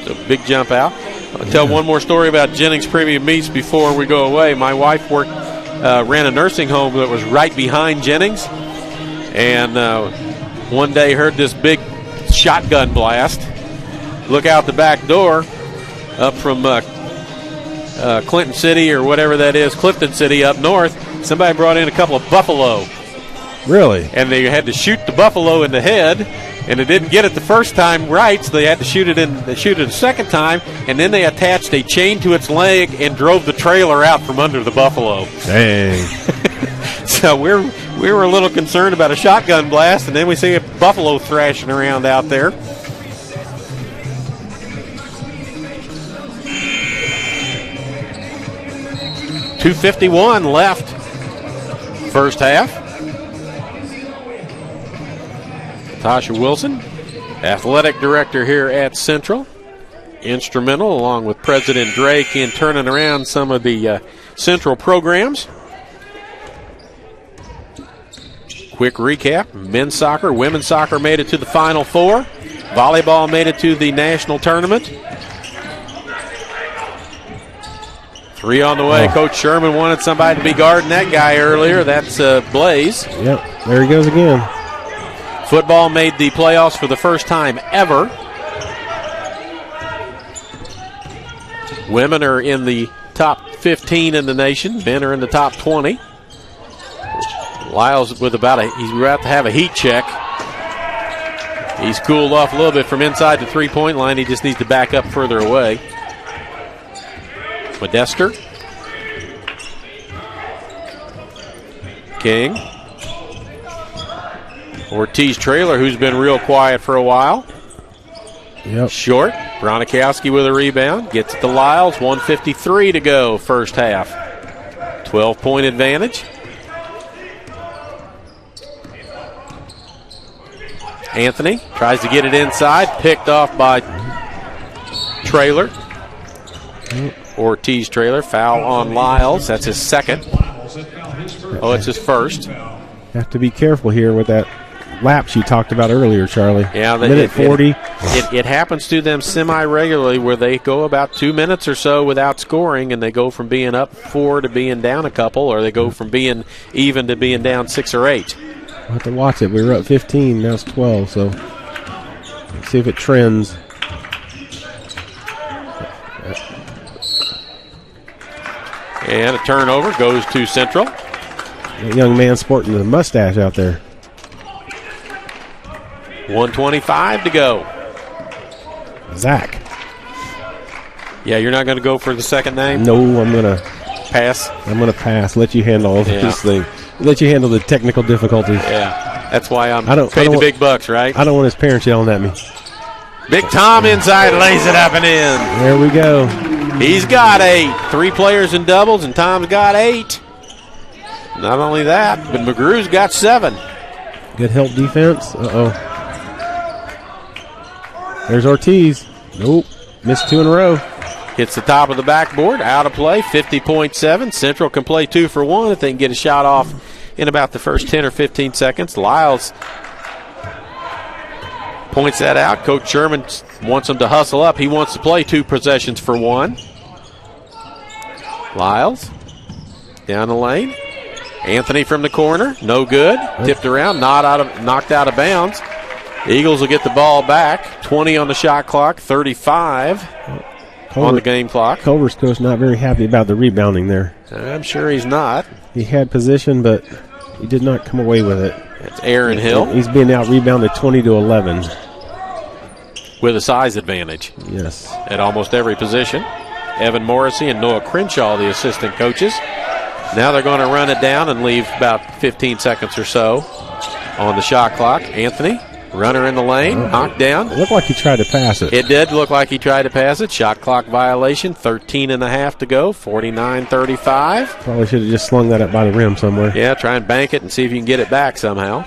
A: So big jump out. I'll tell one more story about Jennings Premium Meats before we go away. My wife ran a nursing home that was right behind Jennings, and one day heard this big shotgun blast. Look out the back door up from Clinton City or whatever that is, Clifton City up north. Somebody brought in a couple of buffalo.
B: Really?
A: And they had to shoot the buffalo in the head, and they didn't get it the first time right, so they had to shoot it a second time, and then they attached a chain to its leg and drove the trailer out from under the buffalo.
B: Dang.
A: So we were a little concerned about a shotgun blast, and then we see a buffalo thrashing around out there. .251 left first half. Tasha Wilson, athletic director here at Central, instrumental along with President Drake in turning around some of the Central programs. Quick recap: men's soccer, women's soccer made it to the Final Four. Volleyball made it to the national tournament. 3 on the way. Coach Sherman wanted somebody to be guarding that guy earlier. That's Blaze.
B: Yep, there he goes again.
A: Football made the playoffs for the first time ever. Women are in the top 15 in the nation. Men are in the top 20. Lyles with he's about to have a heat check. He's cooled off a little bit from inside the three-point line. He just needs to back up further away. Modester. King. Ortiz Trailer, who's been real quiet for a while.
B: Yep.
A: Short. Bronikowski with a rebound. Gets it to Lyles. 1:53 to go first half. 12-point advantage. Anthony tries to get it inside. Picked off by Trailer. Ortiz Trailer. Foul on Lyles. That's his second. Oh, it's his first.
B: Have to be careful here with that lapse you talked about earlier, Charlie.
A: Yeah,
B: minute 40.
A: It happens to them semi-regularly where they go about 2 minutes or so without scoring, and they go from being up 4 to being down a couple, or they go from being even to being down 6 or 8.
B: We'll have to watch it. We were up 15, now it's 12, so let's see if it trends.
A: And a turnover goes to Central.
B: That young man sporting the mustache out there.
A: 1:25 to go.
B: Zach.
A: Yeah, you're not going to go for the second name?
B: No, I'm going to
A: pass.
B: I'm going to pass. Let you handle this thing. Let you handle the technical difficulties.
A: Yeah, that's why I
B: don't
A: paid the
B: want,
A: big bucks, right?
B: I don't want his parents yelling at me.
A: Big Tom inside, lays it up and in.
B: There we go.
A: He's got 8. 3 players in doubles, and Tom's got 8. Not only that, but McGrew's got 7.
B: Good help defense. Uh-oh. There's Ortiz. Nope. Missed 2 in a row.
A: Hits the top of the backboard. Out of play. 50.7. Central can play 2 for 1 if they can get a shot off in about the first 10 or 15 seconds. Lyles points that out. Coach Sherman wants them to hustle up. He wants to play 2 possessions for 1. Lyles down the lane. Anthony from the corner, no good. Tipped around, knocked out of bounds. The Eagles will get the ball back. 20 on the shot clock, 35 on the game clock.
B: Culver's coach not very happy about the rebounding there.
A: I'm sure he's not.
B: He had position, but he did not come away with it.
A: It's Aaron Hill.
B: He's being out-rebounded 20-11.
A: With a size advantage.
B: Yes.
A: At almost every position. Evan Morrissey and Noah Crenshaw, the assistant coaches. Now they're going to run it down and leave about 15 seconds or so on the shot clock. Anthony, runner in the lane, knocked down.
B: It looked like he tried to pass it.
A: It did look like he tried to pass it. Shot clock violation, 13 and a half to go, 49-35.
B: Probably should have just slung that up by the rim somewhere.
A: Yeah, try and bank it and see if you can get it back somehow.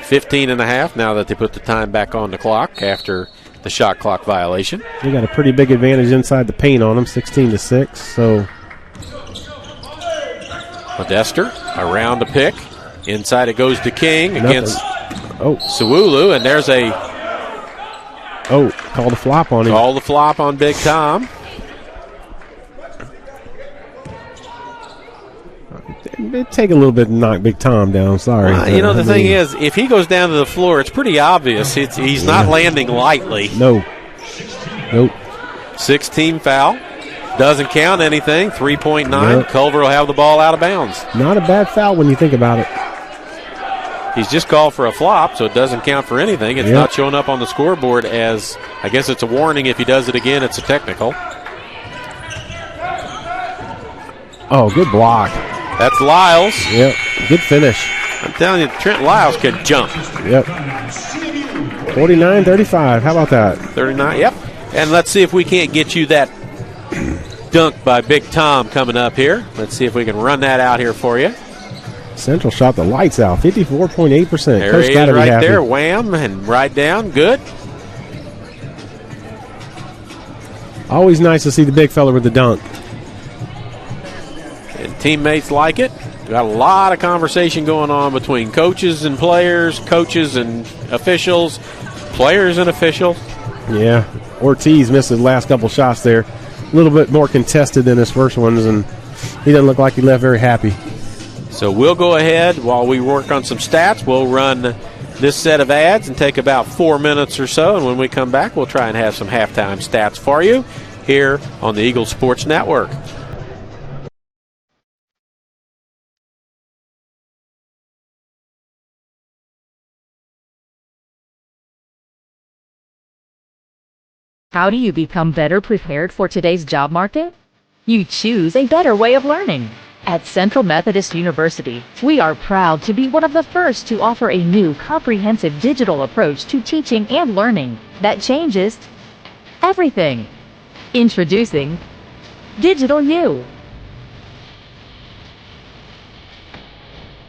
A: 15 and a half now that they put the time back on the clock after the shot clock violation.
B: They got a pretty big advantage inside the paint on them, 16-6. So
A: Modester around the pick. Inside it goes to King against Sewulu, and there's
B: called a flop on him.
A: Called the flop on Big Tom.
B: It'd take a little bit to knock Big Tom down. Sorry.
A: The thing is, if he goes down to the floor, it's pretty obvious. He's not landing lightly.
B: Nope.
A: 16 foul. Doesn't count anything. 3.9. Yep. Culver will have the ball out of bounds.
B: Not a bad foul when you think about it.
A: He's just called for a flop, so it doesn't count for anything. It's not showing up on the scoreboard as, I guess it's a warning. If he does it again, it's a technical.
B: Oh, good block.
A: That's Lyles.
B: Yep, good finish.
A: I'm telling you, Trent Lyles can jump.
B: Yep. 49-35. How about that?
A: 39, yep. And let's see if we can't get you that dunk by Big Tom coming up here. Let's see if we can run that out here for you.
B: Central shot the lights out, 54.8%.
A: There he is right there, wham, and right down, good.
B: Always nice to see the big fella with the dunk.
A: And teammates like it. Got a lot of conversation going on between coaches and players, coaches and officials, players and officials.
B: Yeah, Ortiz missed his last couple shots there. A little bit more contested than his first ones, and he doesn't look like he left very happy.
A: So we'll go ahead while we work on some stats. We'll run this set of ads and take about 4 minutes or so, and when we come back, we'll try and have some halftime stats for you here on the Eagle Sports Network.
D: How do you become better prepared for today's job market? You choose a better way of learning. At Central Methodist University, we are proud to be one of the first to offer a new comprehensive digital approach to teaching and learning that changes everything. Introducing Digital U.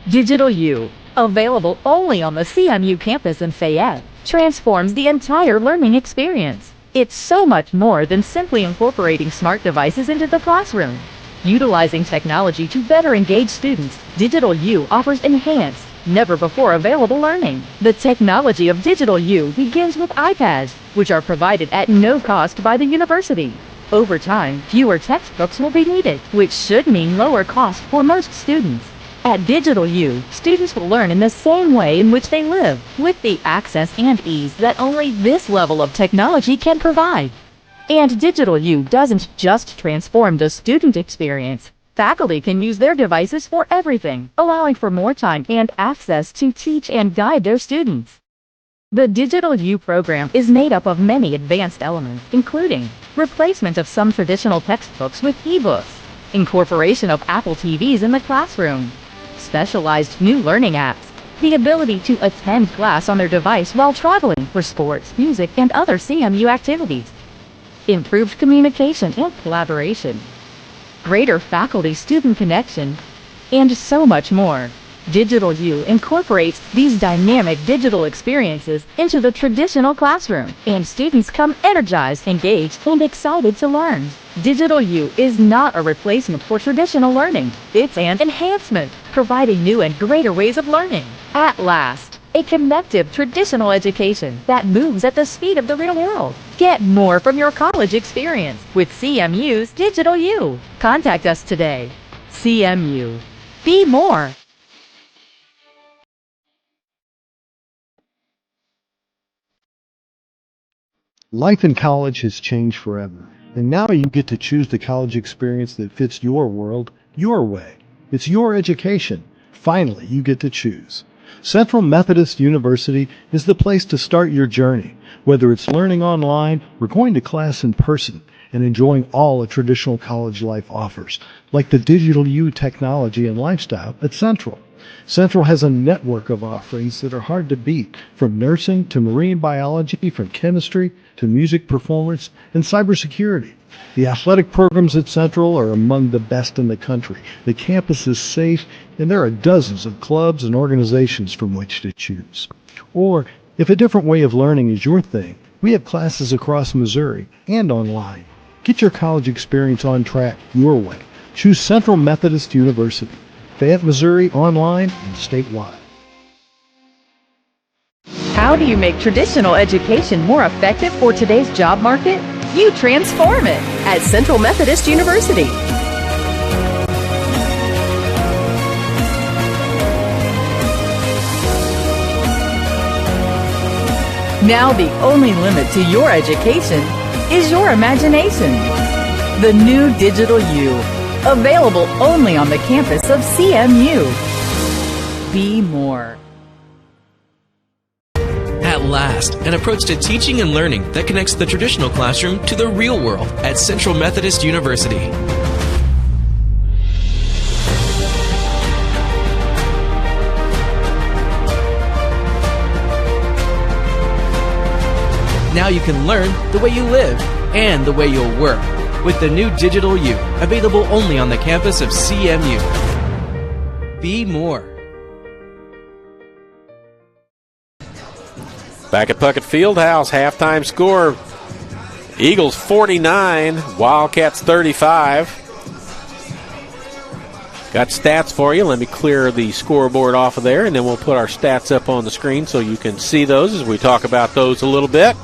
D: Digital U, available only on the CMU campus in Fayette, transforms the entire learning experience. It's so much more than simply incorporating smart devices into the classroom. Utilizing technology to better engage students, Digital U offers enhanced, never-before-available learning. The technology of Digital U begins with iPads, which are provided at no cost by the university. Over time, fewer textbooks will be needed, which should mean lower cost for most students. At Digital U, students will learn in the same way in which they live, with the access and ease that only this level of technology can provide. And Digital U doesn't just transform the student experience. Faculty can use their devices for everything, allowing for more time and access to teach and guide their students. The Digital U program is made up of many advanced elements, including replacement of some traditional textbooks with ebooks, incorporation of Apple TVs in the classroom, specialized new learning apps, the ability to attend class on their device while traveling for sports, music, and other CMU activities, improved communication and collaboration, greater faculty-student connection, and so much more. Digital U incorporates these dynamic digital experiences into the traditional classroom, and students come energized, engaged, and excited to learn. Digital U is not a replacement for traditional learning. It's an enhancement, providing new and greater ways of learning. At last,
E: A connective traditional education that moves at the speed of the real world. Get more from your college experience with CMU's Digital U. Contact us today. CMU. Be more.
F: Life in college has changed forever, and now you get to choose the college experience that fits your world, your way. It's your education. Finally, you get to choose. Central Methodist University is the place to start your journey, whether it's learning online or going to class in person and enjoying all a traditional college life offers, like the Digital U technology and lifestyle at Central. Central has a network of offerings that are hard to beat, from nursing to marine biology, from chemistry to music performance and cybersecurity. The athletic programs at Central are among the best in the country. The campus is safe, and there are dozens of clubs and organizations from which to choose. Or, if a different way of learning is your thing, we have classes across Missouri and online. Get your college experience on track your way. Choose Central Methodist University. Fayette, Missouri, online and statewide.
D: How do you make traditional education more effective for today's job market? You transform it at Central Methodist University. Now the only limit to your education is your imagination. The new Digital U, available only on the campus of CMU. Be more.
G: At last, an approach to teaching and learning that connects the traditional classroom to the real world at Central Methodist University. Now you can learn the way you live and the way you'll work with the new Digital U, available only on the campus of CMU. Be more.
A: Back at Puckett Fieldhouse, halftime score, Eagles 49, Wildcats 35. Got stats for you. Let me clear the scoreboard off of there, and then we'll put our stats up on the screen so you can see those as we talk about those a little bit.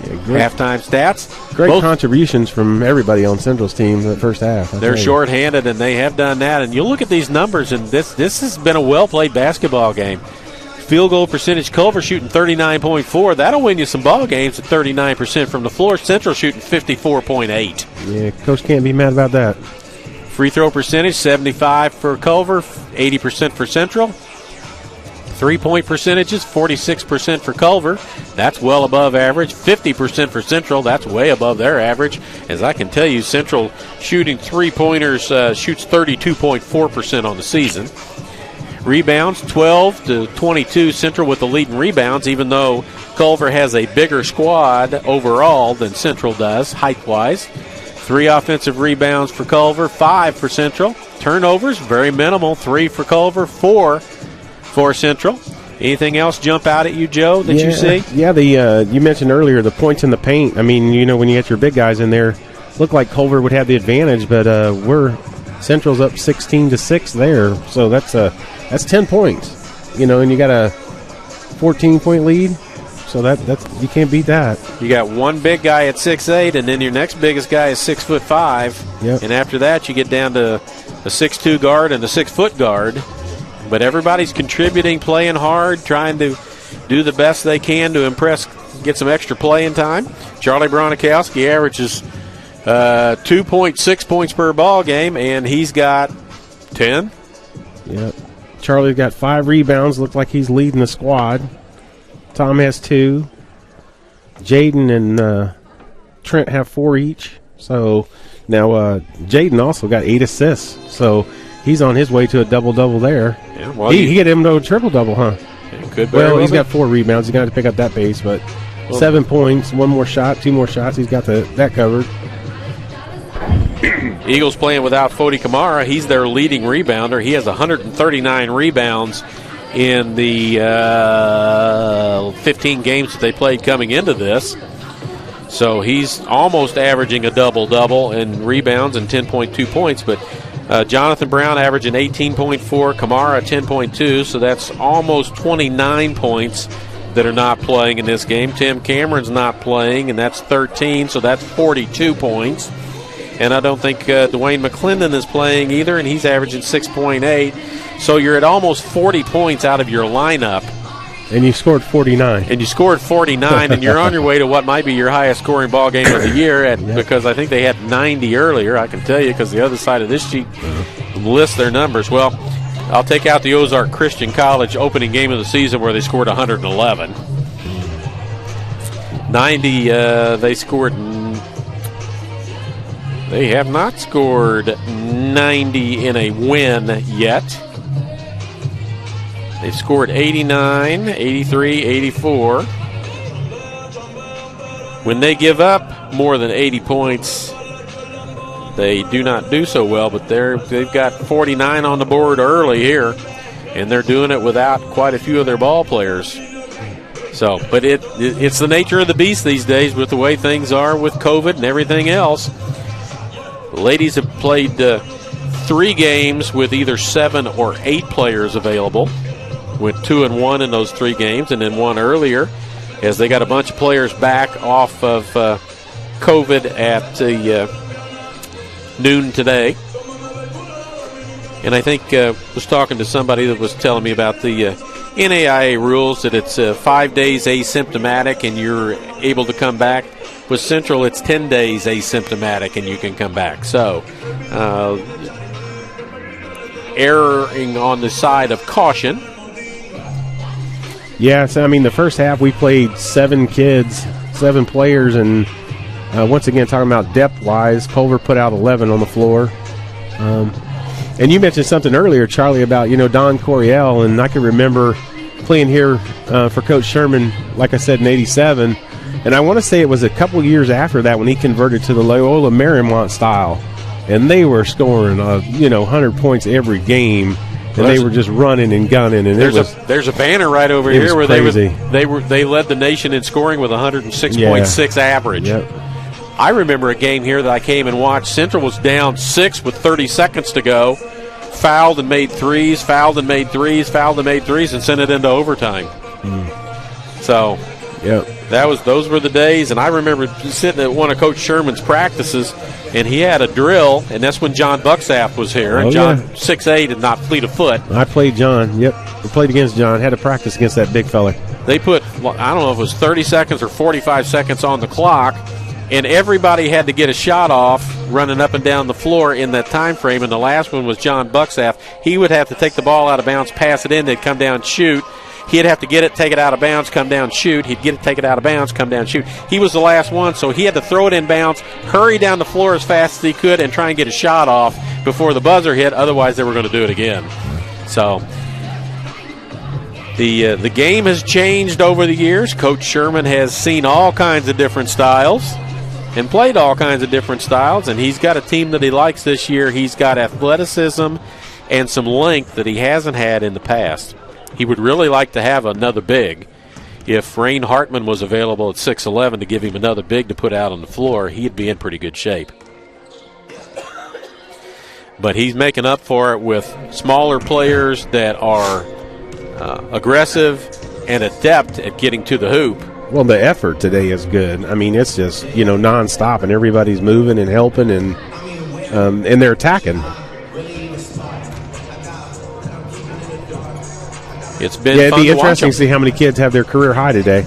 B: Yeah, great.
A: Halftime stats.
B: Great contributions from everybody on Central's team in the first half.
A: They're shorthanded, and they have done that. And you'll look at these numbers, and this has been a well-played basketball game. Field goal percentage, Culver shooting 39.4. That'll win you some ball games at 39% from the floor. Central shooting 54.8.
B: Yeah, Coach can't be mad about that.
A: Free throw percentage, 75 for Culver, 80% for Central. Three-point percentages, 46% for Culver. That's well above average. 50% for Central. That's way above their average. As I can tell you, Central shooting three-pointers shoots 32.4% on the season. Rebounds, 12 to 22. Central with the lead in rebounds, even though Culver has a bigger squad overall than Central does, height-wise. 3 offensive rebounds for Culver, 5 for Central. Turnovers, very minimal. 3 for Culver, 4 for Central. Anything else jump out at you, Joe, that you see?
B: Yeah, you mentioned earlier the points in the paint. I mean, you know, when you get your big guys in there, looked like Culver would have the advantage, but Central's up 16-6 there, so that's 10 points. You know, and you got a 14-point lead, so that's you can't beat that.
A: You got one big guy at 6'8", and then your next biggest guy is 6'5".
B: Yep.
A: And after that, you get down to a 6'2" guard and a 6-foot guard. But everybody's contributing, playing hard, trying to do the best they can to impress, get some extra playing time. Charlie Bronikowski averages 2.6 points per ball game, and he's got 10.
B: Yep. Charlie's got 5 rebounds. Looked like he's leading the squad. Tom has 2. Jaden and Trent have 4 each. So now Jaden also got 8 assists. So he's on his way to a double-double there.
A: Yeah, well,
B: he get him to a triple-double, huh?
A: Yeah, could
B: well, he's got 4 rebounds. He's got to pick up that pace, but 7 points, 1 more shot, 2 more shots. He's got that covered.
A: Eagles playing without Fodi Kamara. He's their leading rebounder. He has 139 rebounds in the 15 games that they played coming into this. So he's almost averaging a double-double in rebounds and 10.2 points, but Jonathan Brown averaging 18.4, Kamara 10.2, so that's almost 29 points that are not playing in this game. Tim Cameron's not playing, and that's 13, so that's 42 points. And I don't think Dwayne McClendon is playing either, and he's averaging 6.8. So you're at almost 40 points out of your lineup.
B: And you scored 49.
A: And you scored 49, and you're on your way to what might be your highest scoring ball game of the year because I think they had 90 earlier. I can tell you because the other side of this sheet lists their numbers. Well, I'll take out the Ozark Christian College opening game of the season where they scored 111. 90, they scored. They have not scored 90 in a win yet. They've scored 89, 83, 84. When they give up more than 80 points, they do not do so well, but they've got 49 on the board early here, and they're doing it without quite a few of their ball players. So, but it's the nature of the beast these days with the way things are with COVID and everything else. The ladies have played 3 games with either 7 or 8 players available. Went 2-1 in those 3 games, and then 1 earlier as they got a bunch of players back off of COVID at noon today. And I think was talking to somebody that was telling me about the NAIA rules that it's 5 days asymptomatic and you're able to come back. With Central, it's 10 days asymptomatic and you can come back. So, erring on the side of caution.
B: Yeah, so, I mean, the first half we played 7 kids, 7 players, and once again, talking about depth-wise, Culver put out 11 on the floor. And you mentioned something earlier, Charlie, about, Don Coryell, and I can remember playing here for Coach Sherman, like I said, in 87, and I want to say it was a couple years after that when he converted to the Loyola Marymount style, and they were scoring, 100 points every game. And they were just running and gunning, and
A: there's a banner right over here where they led the nation in scoring with 106.6 average.
B: Yep.
A: I remember a game here that I came and watched. Central was down 6 with 30 seconds to go, fouled and made threes, fouled and made threes, fouled and made threes, and sent it into overtime. So, those were the days. And I remember sitting at one of Coach Sherman's practices, and he had a drill, and that's when John Buckstaff was here. And John, 6'8", and not fleet of foot.
B: I played John. Yep, I played against John. Had to practice against that big fella.
A: They put, I don't know if it was 30 seconds or 45 seconds on the clock, and everybody had to get a shot off running up and down the floor in that time frame. And the last one was John Buckstaff. He would have to take the ball out of bounds, pass it in, they'd come down, shoot. He'd have to get it, take it out of bounds, come down, shoot. He'd get it, take it out of bounds, come down, shoot. He was the last one, so he had to throw it in bounds, hurry down the floor as fast as he could, and try and get a shot off before the buzzer hit. Otherwise, they were going to do it again. So the game has changed over the years. Coach Sherman has seen all kinds of different styles and played all kinds of different styles, and he's got a team that he likes this year. He's got athleticism and some length that he hasn't had in the past. He would really like to have another big. If Rain Hartman was available at 6'11" to give him another big to put out on the floor, he'd be in pretty good shape. But he's making up for it with smaller players that are aggressive and adept at getting to the hoop.
B: Well, the effort today is good. I mean, it's just, nonstop, and everybody's moving and helping, and they're attacking.
A: It's been
B: it'd
A: fun
B: be
A: to
B: interesting to see how many kids have their career high today.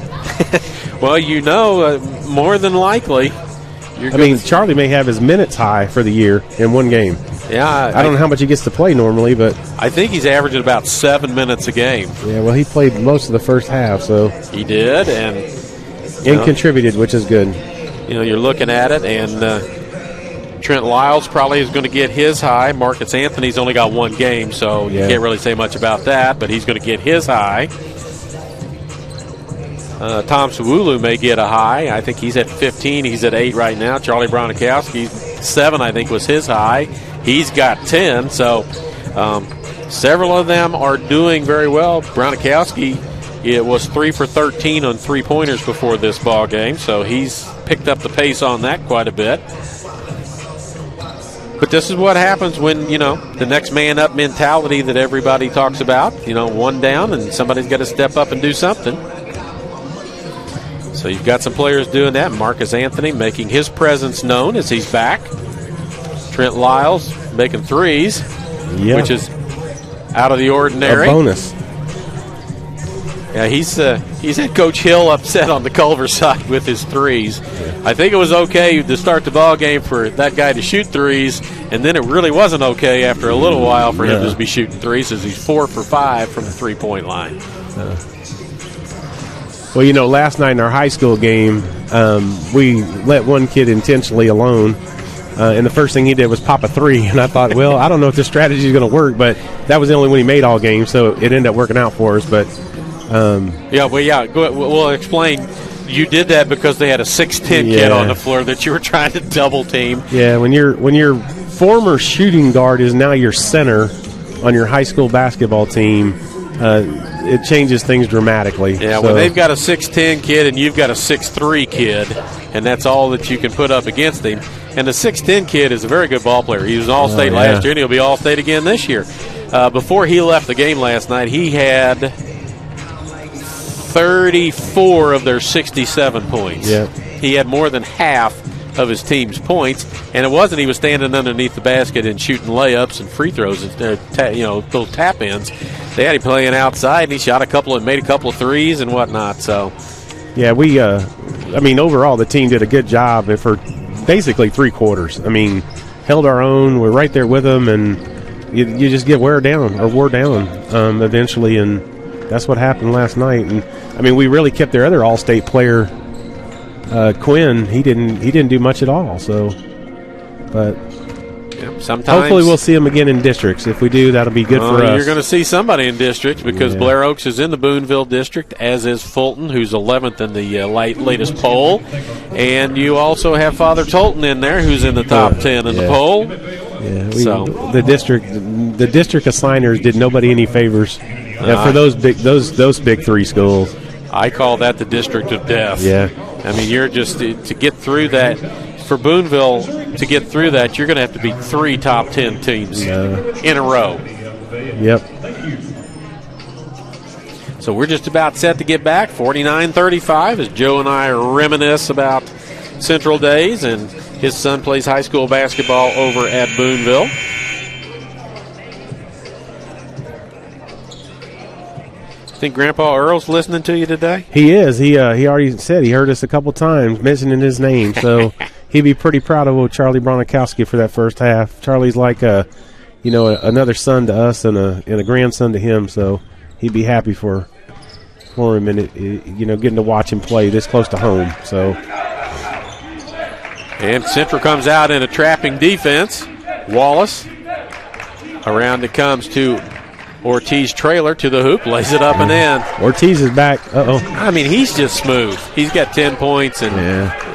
A: Well, more than likely.
B: Charlie may have his minutes high for the year in one game.
A: Yeah.
B: I don't know how much he gets to play normally, but
A: I think he's averaging about 7 minutes a game.
B: Yeah, well, he played most of the first half, so.
A: He did, and
B: contributed, which is good.
A: You're looking at it, and Trent Lyles probably is going to get his high. Marcus Anthony's only got 1 game, so you can't really say much about that, but he's going to get his high. Tom Sawulu may get a high. I think he's at 15. He's at 8 right now. Charlie Bronikowski, 7, I think, was his high. He's got 10, so several of them are doing very well. Bronikowski, it was 3 for 13 on 3-pointers before this ball game, so he's picked up the pace on that quite a bit. But this is what happens when, the next man up mentality that everybody talks about, one down and somebody's got to step up and do something. So you've got some players doing that. Marcus Anthony making his presence known as he's back. Trent Lyles making threes, which is out of the ordinary.
B: A bonus.
A: Yeah, he's had Coach Hill upset on the Culver side with his threes. I think it was okay to start the ball game for that guy to shoot threes, and then it really wasn't okay after a little while for him to be shooting threes, as he's 4 for 5 from the three-point line.
B: Well, last night in our high school game, we let one kid intentionally alone, and the first thing he did was pop a three, and I thought, well, I don't know if this strategy is going to work, but that was the only one he made all game, so it ended up working out for us. But
A: we'll explain. You did that because they had a 6'10" kid on the floor that you were trying to double team.
B: Yeah, when your former shooting guard is now your center on your high school basketball team, it changes things dramatically.
A: Yeah, when they've got a 6'10" kid and you've got a 6'3" kid, and that's all that you can put up against him. And the 6'10" kid is a very good ball player. He was an All-State last year, and he'll be All-State again this year. Before he left the game last night, he had 34 of their 67 points.
B: Yeah.
A: He had more than half of his team's points, and it wasn't he was standing underneath the basket and shooting layups and free throws, little tap-ins. They had him playing outside, and he shot made a couple of threes and whatnot. So,
B: yeah, overall the team did a good job for basically 3 quarters. Held our own. We're right there with them, and you just get wore down eventually, and that's what happened last night. And we really kept their other All-State player, Quinn. He didn't do much at all. So, but
A: sometimes
B: hopefully we'll see him again in districts. If we do, that'll be good for us.
A: You're going to see somebody in districts because Blair Oaks is in the Boonville district, as is Fulton, who's 11th in the latest poll, and you also have Father Tolton in there, who's in the top 10 in the poll.
B: Yeah, the district assigners did nobody any favors for those big 3 schools.
A: I call that the district of death.
B: Yeah.
A: You're just to get through that. For Boonville to get through that, you're going to have to beat 3 top 10 teams in a row.
B: Yep.
A: So we're just about set to get back. 49-35 as Joe and I reminisce about Central days, and his son plays high school basketball over at Boonville. Think Grandpa Earl's listening to you today?
B: He is. He already said he heard us a couple times mentioning his name, so he'd be pretty proud of old Charlie Bronikowski for that first half. Charlie's like another son to us and a grandson to him, so he'd be happy for him and getting to watch him play this close to home. So,
A: and Central comes out in a trapping defense. Wallace around it comes to Ortiz trailer to the hoop, lays it up and in.
B: Ortiz is back.
A: He's just smooth. He's got 10 points, and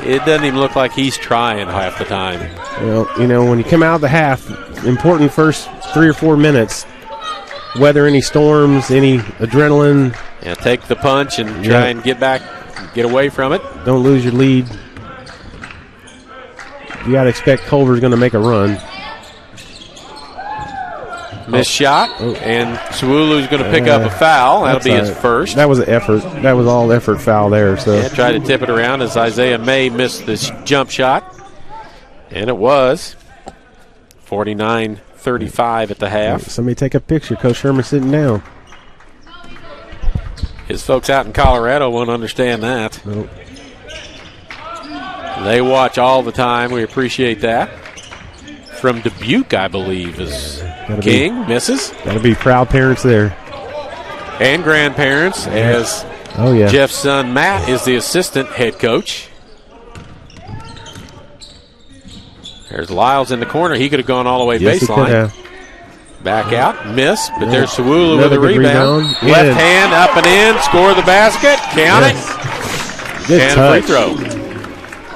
A: it doesn't even look like he's trying half the time.
B: Well, when you come out of the half, important first 3 or 4 minutes, weather any storms, any adrenaline.
A: Yeah, take the punch and try and get away from it.
B: Don't lose your lead. You got to expect Culver's going to make a run.
A: Missed shot, and Suwulu's going to pick up a foul. That'll be his first.
B: That was an effort. That was all effort foul there. So
A: tried to tip it around as Isaiah May missed this jump shot, and it was 49-35 at the half.
B: Somebody take a picture. Coach Sherman sitting down.
A: His folks out in Colorado won't understand that.
B: Nope.
A: They watch all the time. We appreciate that. From Dubuque, I believe, is King. Misses.
B: Got to be proud parents there.
A: And grandparents, as Jeff's son Matt is the assistant head coach. There's Lyles in the corner. He could have gone all the way baseline. Back out, miss, but there's Suwulu with a rebound. Left hand, up and in, score the basket, count it.
B: Good
A: and
B: touch.
A: Free throw.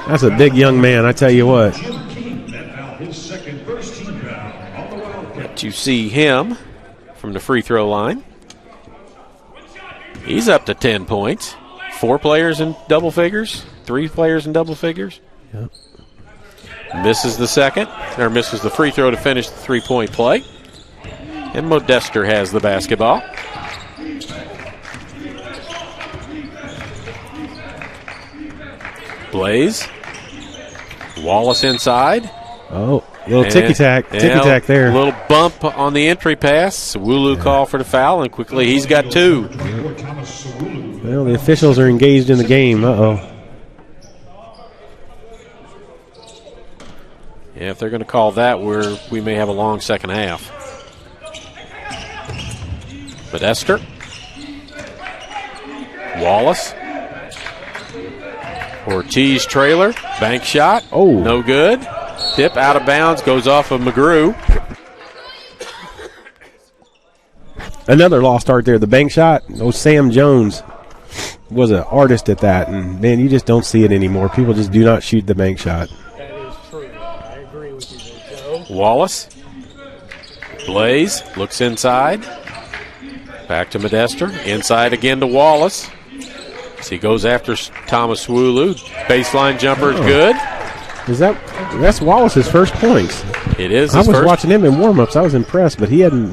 B: That's a big young man, I tell you what.
A: You see him from the free throw line. He's up to 10 points. 4 players in double figures, 3 players in double figures.
B: Yep.
A: Misses the second, or misses the free throw to finish the three-point play. And Modester has the basketball. Blaze. Wallace inside.
B: Oh, little ticky-tack there.
A: A little bump on the entry pass. Sawulu call for the foul, and quickly he's got two.
B: Well, the officials are engaged in the game. Uh-oh.
A: Yeah, if they're going to call that, we may have a long second half. Modester. Wallace. Ortiz trailer. Bank shot.
B: Oh.
A: No good. Tip out of bounds. Goes off of McGrew.
B: Another lost art there. The bank shot. Oh, Sam Jones was an artist at that. And, man, you just don't see it anymore. People just do not shoot the bank shot.
H: That is true. I agree with you there, Joe.
A: Wallace. Blaze looks inside. Back to Modester. Inside again to Wallace. As he goes after Thomas Swulu. Baseline jumper is good.
B: That's Wallace's first points.
A: It is.
B: I was watching him in warm-ups. I was impressed, but he hadn't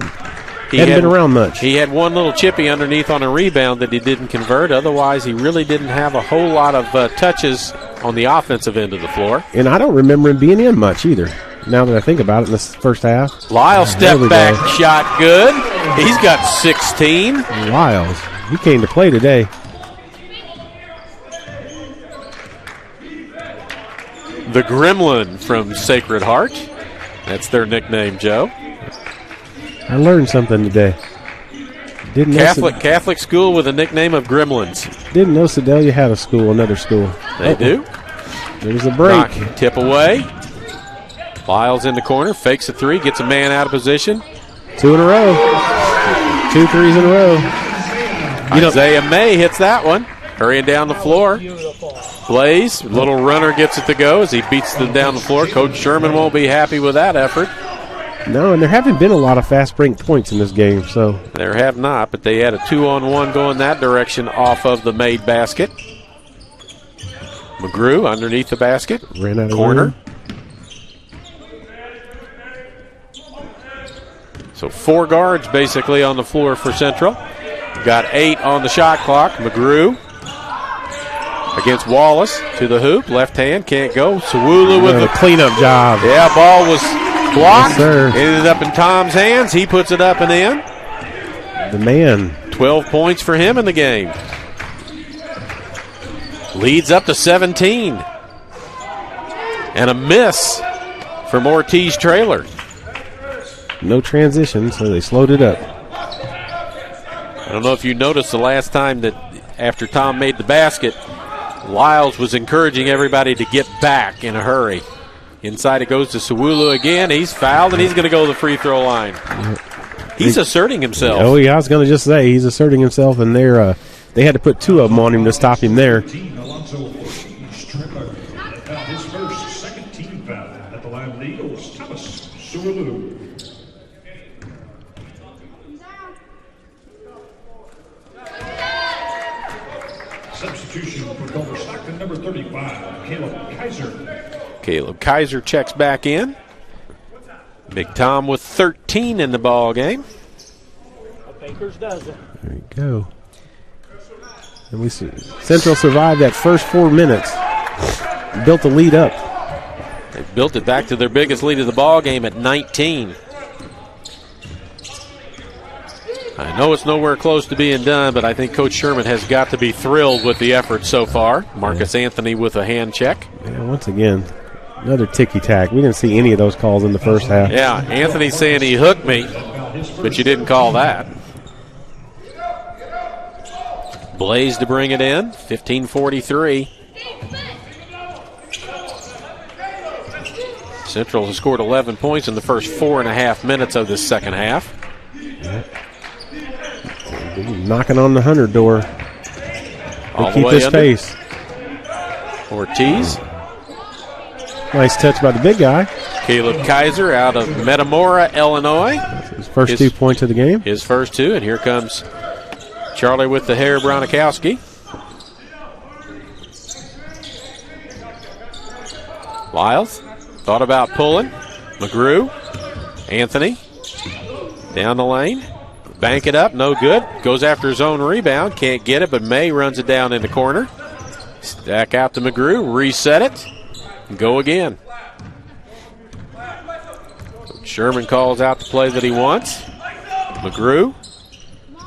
B: been around much.
A: He had one little chippy underneath on a rebound that he didn't convert. Otherwise, he really didn't have a whole lot of touches on the offensive end of the floor.
B: And I don't remember him being in much either, now that I think about it, in this first half.
A: Lyle step back shot good. He's got 16.
B: Lyles. He came to play today.
A: The Gremlin from Sacred Heart. That's their nickname, Joe.
B: I learned something today. Didn't
A: Catholic school with a nickname of Gremlins.
B: Didn't know Sedalia had another school.
A: They do.
B: There's a break.
A: Tip away. Lyles in the corner, fakes a three, gets a man out of position.
B: 2 in a row. 2 threes in a row.
A: Isaiah May hits that one. Hurrying down the floor. Blaze, little runner gets it to go as he beats them down the floor. Coach Sherman won't be happy with that effort.
B: No, and there haven't been a lot of fast break points in this game. So
A: there have not, but they had a 2-on-1 going that direction off of the made basket. McGrew underneath the basket.
B: Ran out of
A: corner.
B: room.
A: So 4 guards basically on the floor for Central. Got 8 on the shot clock. McGrew against Wallace to the hoop. Left hand, can't go. Sawulu with the
B: cleanup job.
A: Yeah, ball was blocked.
B: Yes, sir.
A: Ended up in Tom's hands. He puts it up and in.
B: The man.
A: 12 points for him in the game. Leads up to 17. And a miss from Ortiz trailer.
B: No transition, so they slowed it up.
A: I don't know if you noticed the last time that after Tom made the basket, Lyles was encouraging everybody to get back in a hurry. Inside it goes to Sawulu again. He's fouled, and he's going to go to the free throw line. He's asserting himself.
B: Oh, yeah, I was going to just say he's asserting himself, and they had to put 2 of them on him to stop him there.
C: His first, second team foul at the line of the Eagles, Thomas Sawulu. Substitution for Culver-Stockton, number 35, Caleb Kaiser.
A: Caleb Kaiser checks back in. Big Tom with 13 in the ball game.
H: Baker's dozen.
B: There you go. And we see Central survived that first 4 minutes. Built the lead up.
A: They built it back to their biggest lead of the ball game at 19. I know it's nowhere close to being done, but I think Coach Sherman has got to be thrilled with the effort so far. Marcus Anthony with a hand check.
B: Yeah, once again, another ticky-tack. We didn't see any of those calls in the first half.
A: Yeah, Anthony saying he hooked me, but you didn't call that. Blaze to bring it in, 15:43. Central has scored 11 points in the first 4.5 minutes of this second half.
B: Yeah. Knocking on the 100 door.
A: All
B: keep
A: the way
B: this
A: under.
B: pace.
A: Ortiz.
B: Nice touch by the big guy.
A: Caleb Kaiser out of Metamora, Illinois.
B: His first 2 points of the game.
A: His first 2, and here comes Charlie with the hair, Bronikowski. Lyles Thought about pulling. McGrew. Anthony. Down the lane. Bank it up. No good. Goes after his own rebound. Can't get it, but May runs it down in the corner. Back out to McGrew. Reset it. And go again. Sherman calls out the play that he wants. McGrew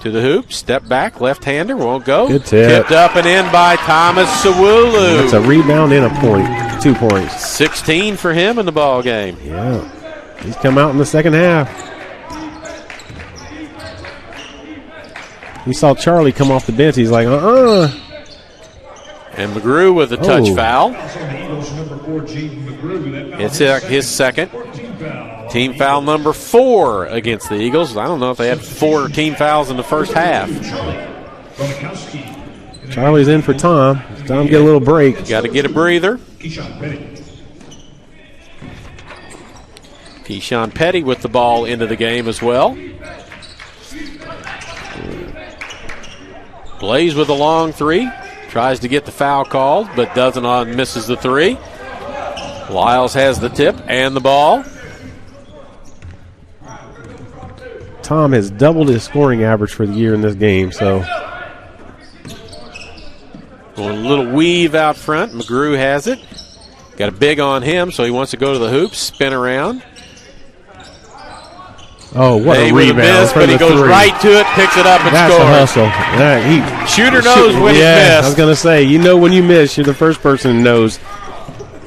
A: to the hoop. Step back. Left-hander. Won't go.
B: Good tip.
A: Tipped up and in by Thomas Sawulu.
B: That's a rebound and a point. 2 points.
A: 16 for him in the ball game.
B: Yeah. He's come out in the second half. We saw Charlie come off the bench. He's like,
A: And McGrew with a touch foul. It's his second. Team foul number 4 against the Eagles. I don't know if they had 4 team fouls in the first half.
B: Charlie's in for Tom. Tom get a little break.
A: Got to get a breather. Keyshawn Petty with the ball into the game as well. Blaze with a long 3. Tries to get the foul called, but doesn't misses the 3. Lyles has the tip and the ball.
B: Tom has doubled his scoring average for the year in this game, so.
A: A little weave out front. McGrew has it. Got a big on him, so he wants to go to the hoop, spin around.
B: Oh, what a rebound.
A: Miss, but he goes right to it, picks it up, and
B: That's
A: scores.
B: A hustle.
A: Shooter knows when he missed.
B: I was going to say, you know when you miss, you're the first person who knows.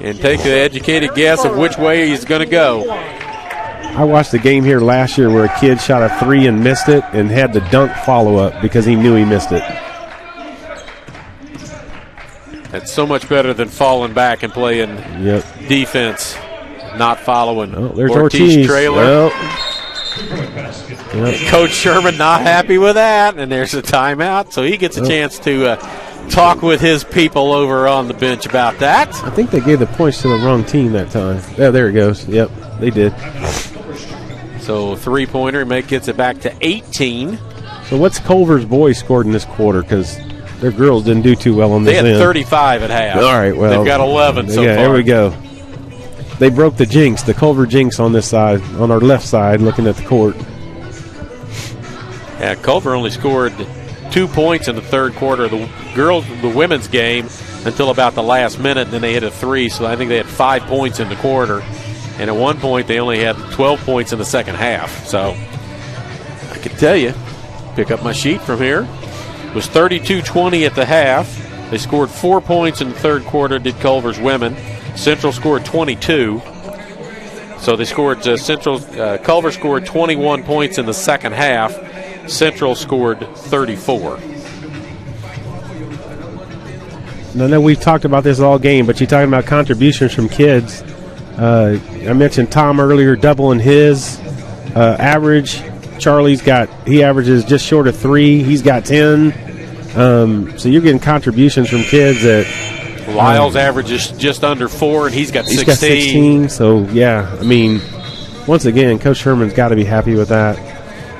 A: And take the educated guess of which way he's going to go.
B: I watched the game here last year where a kid shot a 3 and missed it and had the dunk follow-up because he knew he missed it.
A: That's so much better than falling back and playing defense, not following.
B: Oh, there's Ortiz.
A: Trailer.
B: Well.
A: Coach Sherman not happy with that, and there's a timeout, so he gets a chance to talk with his people over on the bench about that.
B: I think they gave the points to the wrong team that time. Yeah, there it goes. Yep, they did.
A: So 3-pointer, gets it back to 18.
B: So what's Culver's boys scored in this quarter? Because their girls didn't do too well on this end.
A: They had 35 at half.
B: All right, well.
A: They've got 11 so far.
B: There we go. They broke the jinx, the Culver jinx on this side, on our left side, looking at the court.
A: Yeah, Culver only scored 2 points in the third quarter of the women's game until about the last minute, and then they hit a 3, so I think they had 5 points in the quarter. And at one point, they only had 12 points in the second half. So I can tell you, pick up my sheet from here. It was 32-20 at the half. They scored 4 points in the third quarter, did Culver's women. Central scored 22. So they scored, Culver scored 21 points in the second half. Central scored 34.
B: I know we've talked about this all game, but you're talking about contributions from kids. I mentioned Tom earlier doubling his average. He averages just short of 3. He's got 10. So you're getting contributions from kids that
A: Lyles averages just under 4, and he's got 16.
B: He's got 16. So yeah, I mean, once again, Coach Sherman's got to be happy with that.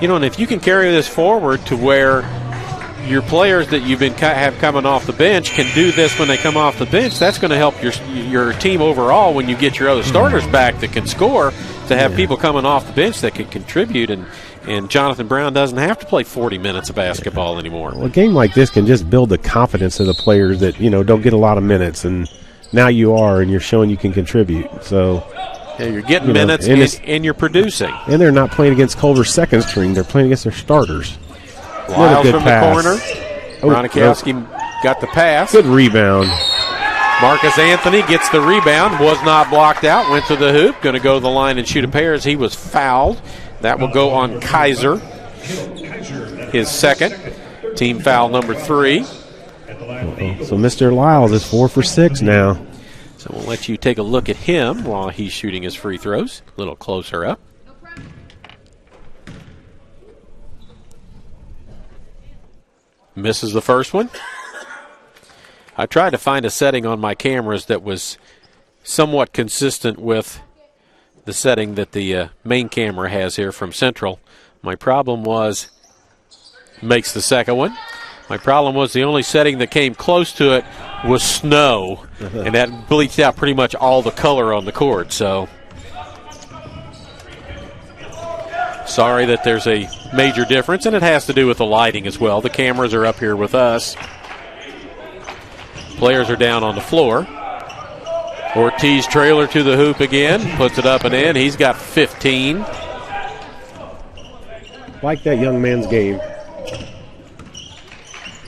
A: You know, and if you can carry this forward to where your players that you've have coming off the bench can do this when they come off the bench, that's going to help your team overall when you get your other starters back that can score, to have people coming off the bench that can contribute. And Jonathan Brown doesn't have to play 40 minutes of basketball anymore.
B: Well, a game like this can just build the confidence of the players that, don't get a lot of minutes, and now you are, and you're showing you can contribute. So
A: yeah, you're getting minutes, and you're producing.
B: And they're not playing against Culver's second string. They're playing against their starters.
A: Lyles from the corner. Ronikowski got the pass.
B: Good rebound.
A: Marcus Anthony gets the rebound. Was not blocked out. Went to the hoop. Going to go to the line and shoot a pair as he was fouled. That will go on Kaiser. His second. Team foul number 3.
B: So Mr. Lyles is 4 for 6 now.
A: So we'll let you take a look at him while he's shooting his free throws. A little closer up. Misses the first one. I tried to find a setting on my cameras that was somewhat consistent with the setting that the main camera has here from Central. My problem was, makes the second one. My problem was the only setting that came close to it was snow, and that bleached out pretty much all the color on the court. So sorry that there's a major difference, and it has to do with the lighting as well. The cameras are up here with us. Players are down on the floor. Ortiz trailer to the hoop again, puts it up and in. He's got 15.
B: Like that young man's game.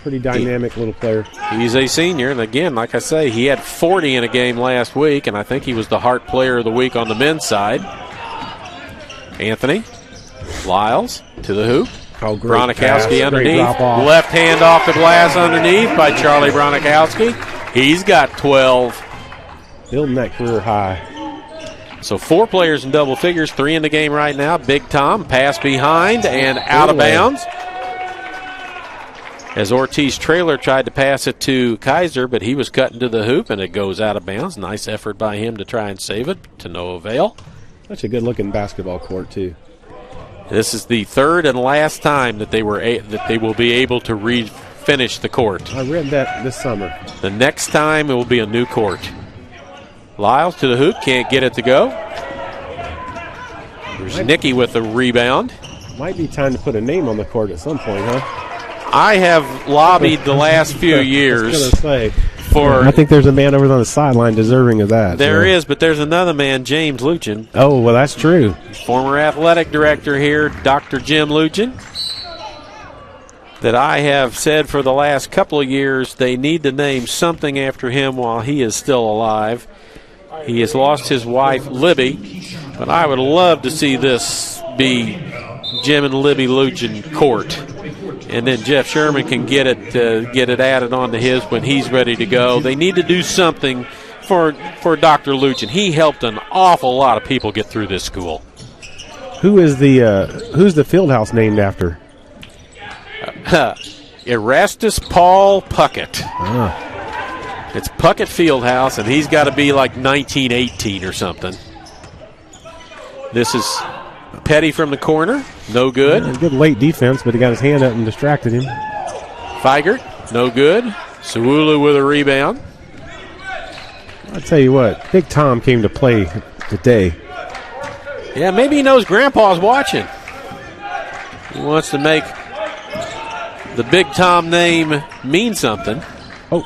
B: Pretty dynamic little player.
A: He's a senior, and again, like I say, he had 40 in a game last week, and I think he was the Hart Player of the Week on the men's side. Anthony Lyles to the hoop.
B: Oh, great
A: Bronikowski
B: pass.
A: underneath.
B: Left
A: hand off the glass underneath by Charlie Bronikowski. He's got 12.
B: Building that career high.
A: So 4 players in double figures, 3 in the game right now. Big Tom, pass behind and out of bounds. As Ortiz trailer tried to pass it to Kaiser, but he was cutting to the hoop and it goes out of bounds. Nice effort by him to try and save it, to no avail.
B: Such a good-looking basketball court, too.
A: This is the third and last time that they will be able to refinish the court.
B: I read that this summer.
A: The next time it will be a new court. Lyles to the hoop, can't get it to go. There's Nicky with the rebound.
B: Might be time to put a name on the court at some point, huh?
A: I have lobbied the last few years for.
B: I think there's a man over on the sideline deserving of that.
A: There is, but there's another man, James Luchin.
B: Oh, well, that's true.
A: Former athletic director here, Dr. Jim Luchin, that I have said for the last couple of years they need to name something after him while he is still alive. He has lost his wife, Libby, but I would love to see this be Jim and Libby Luchin Court. And then Jeff Sherman can get it added onto his when he's ready to go. They need to do something for Dr. Luchin. He helped an awful lot of people get through this school.
B: Who's the field house named after?
A: Erastus Paul Puckett. It's Puckett Fieldhouse, and he's got to be like 1918 or something. This is Petty from the corner. No good.
B: Yeah, good late defense, but he got his hand up and distracted him.
A: Feigert, no good. Sewulu with a rebound.
B: I'll tell you what, Big Tom came to play today.
A: Yeah, maybe he knows Grandpa's watching. He wants to make the Big Tom name mean something.
B: Oh.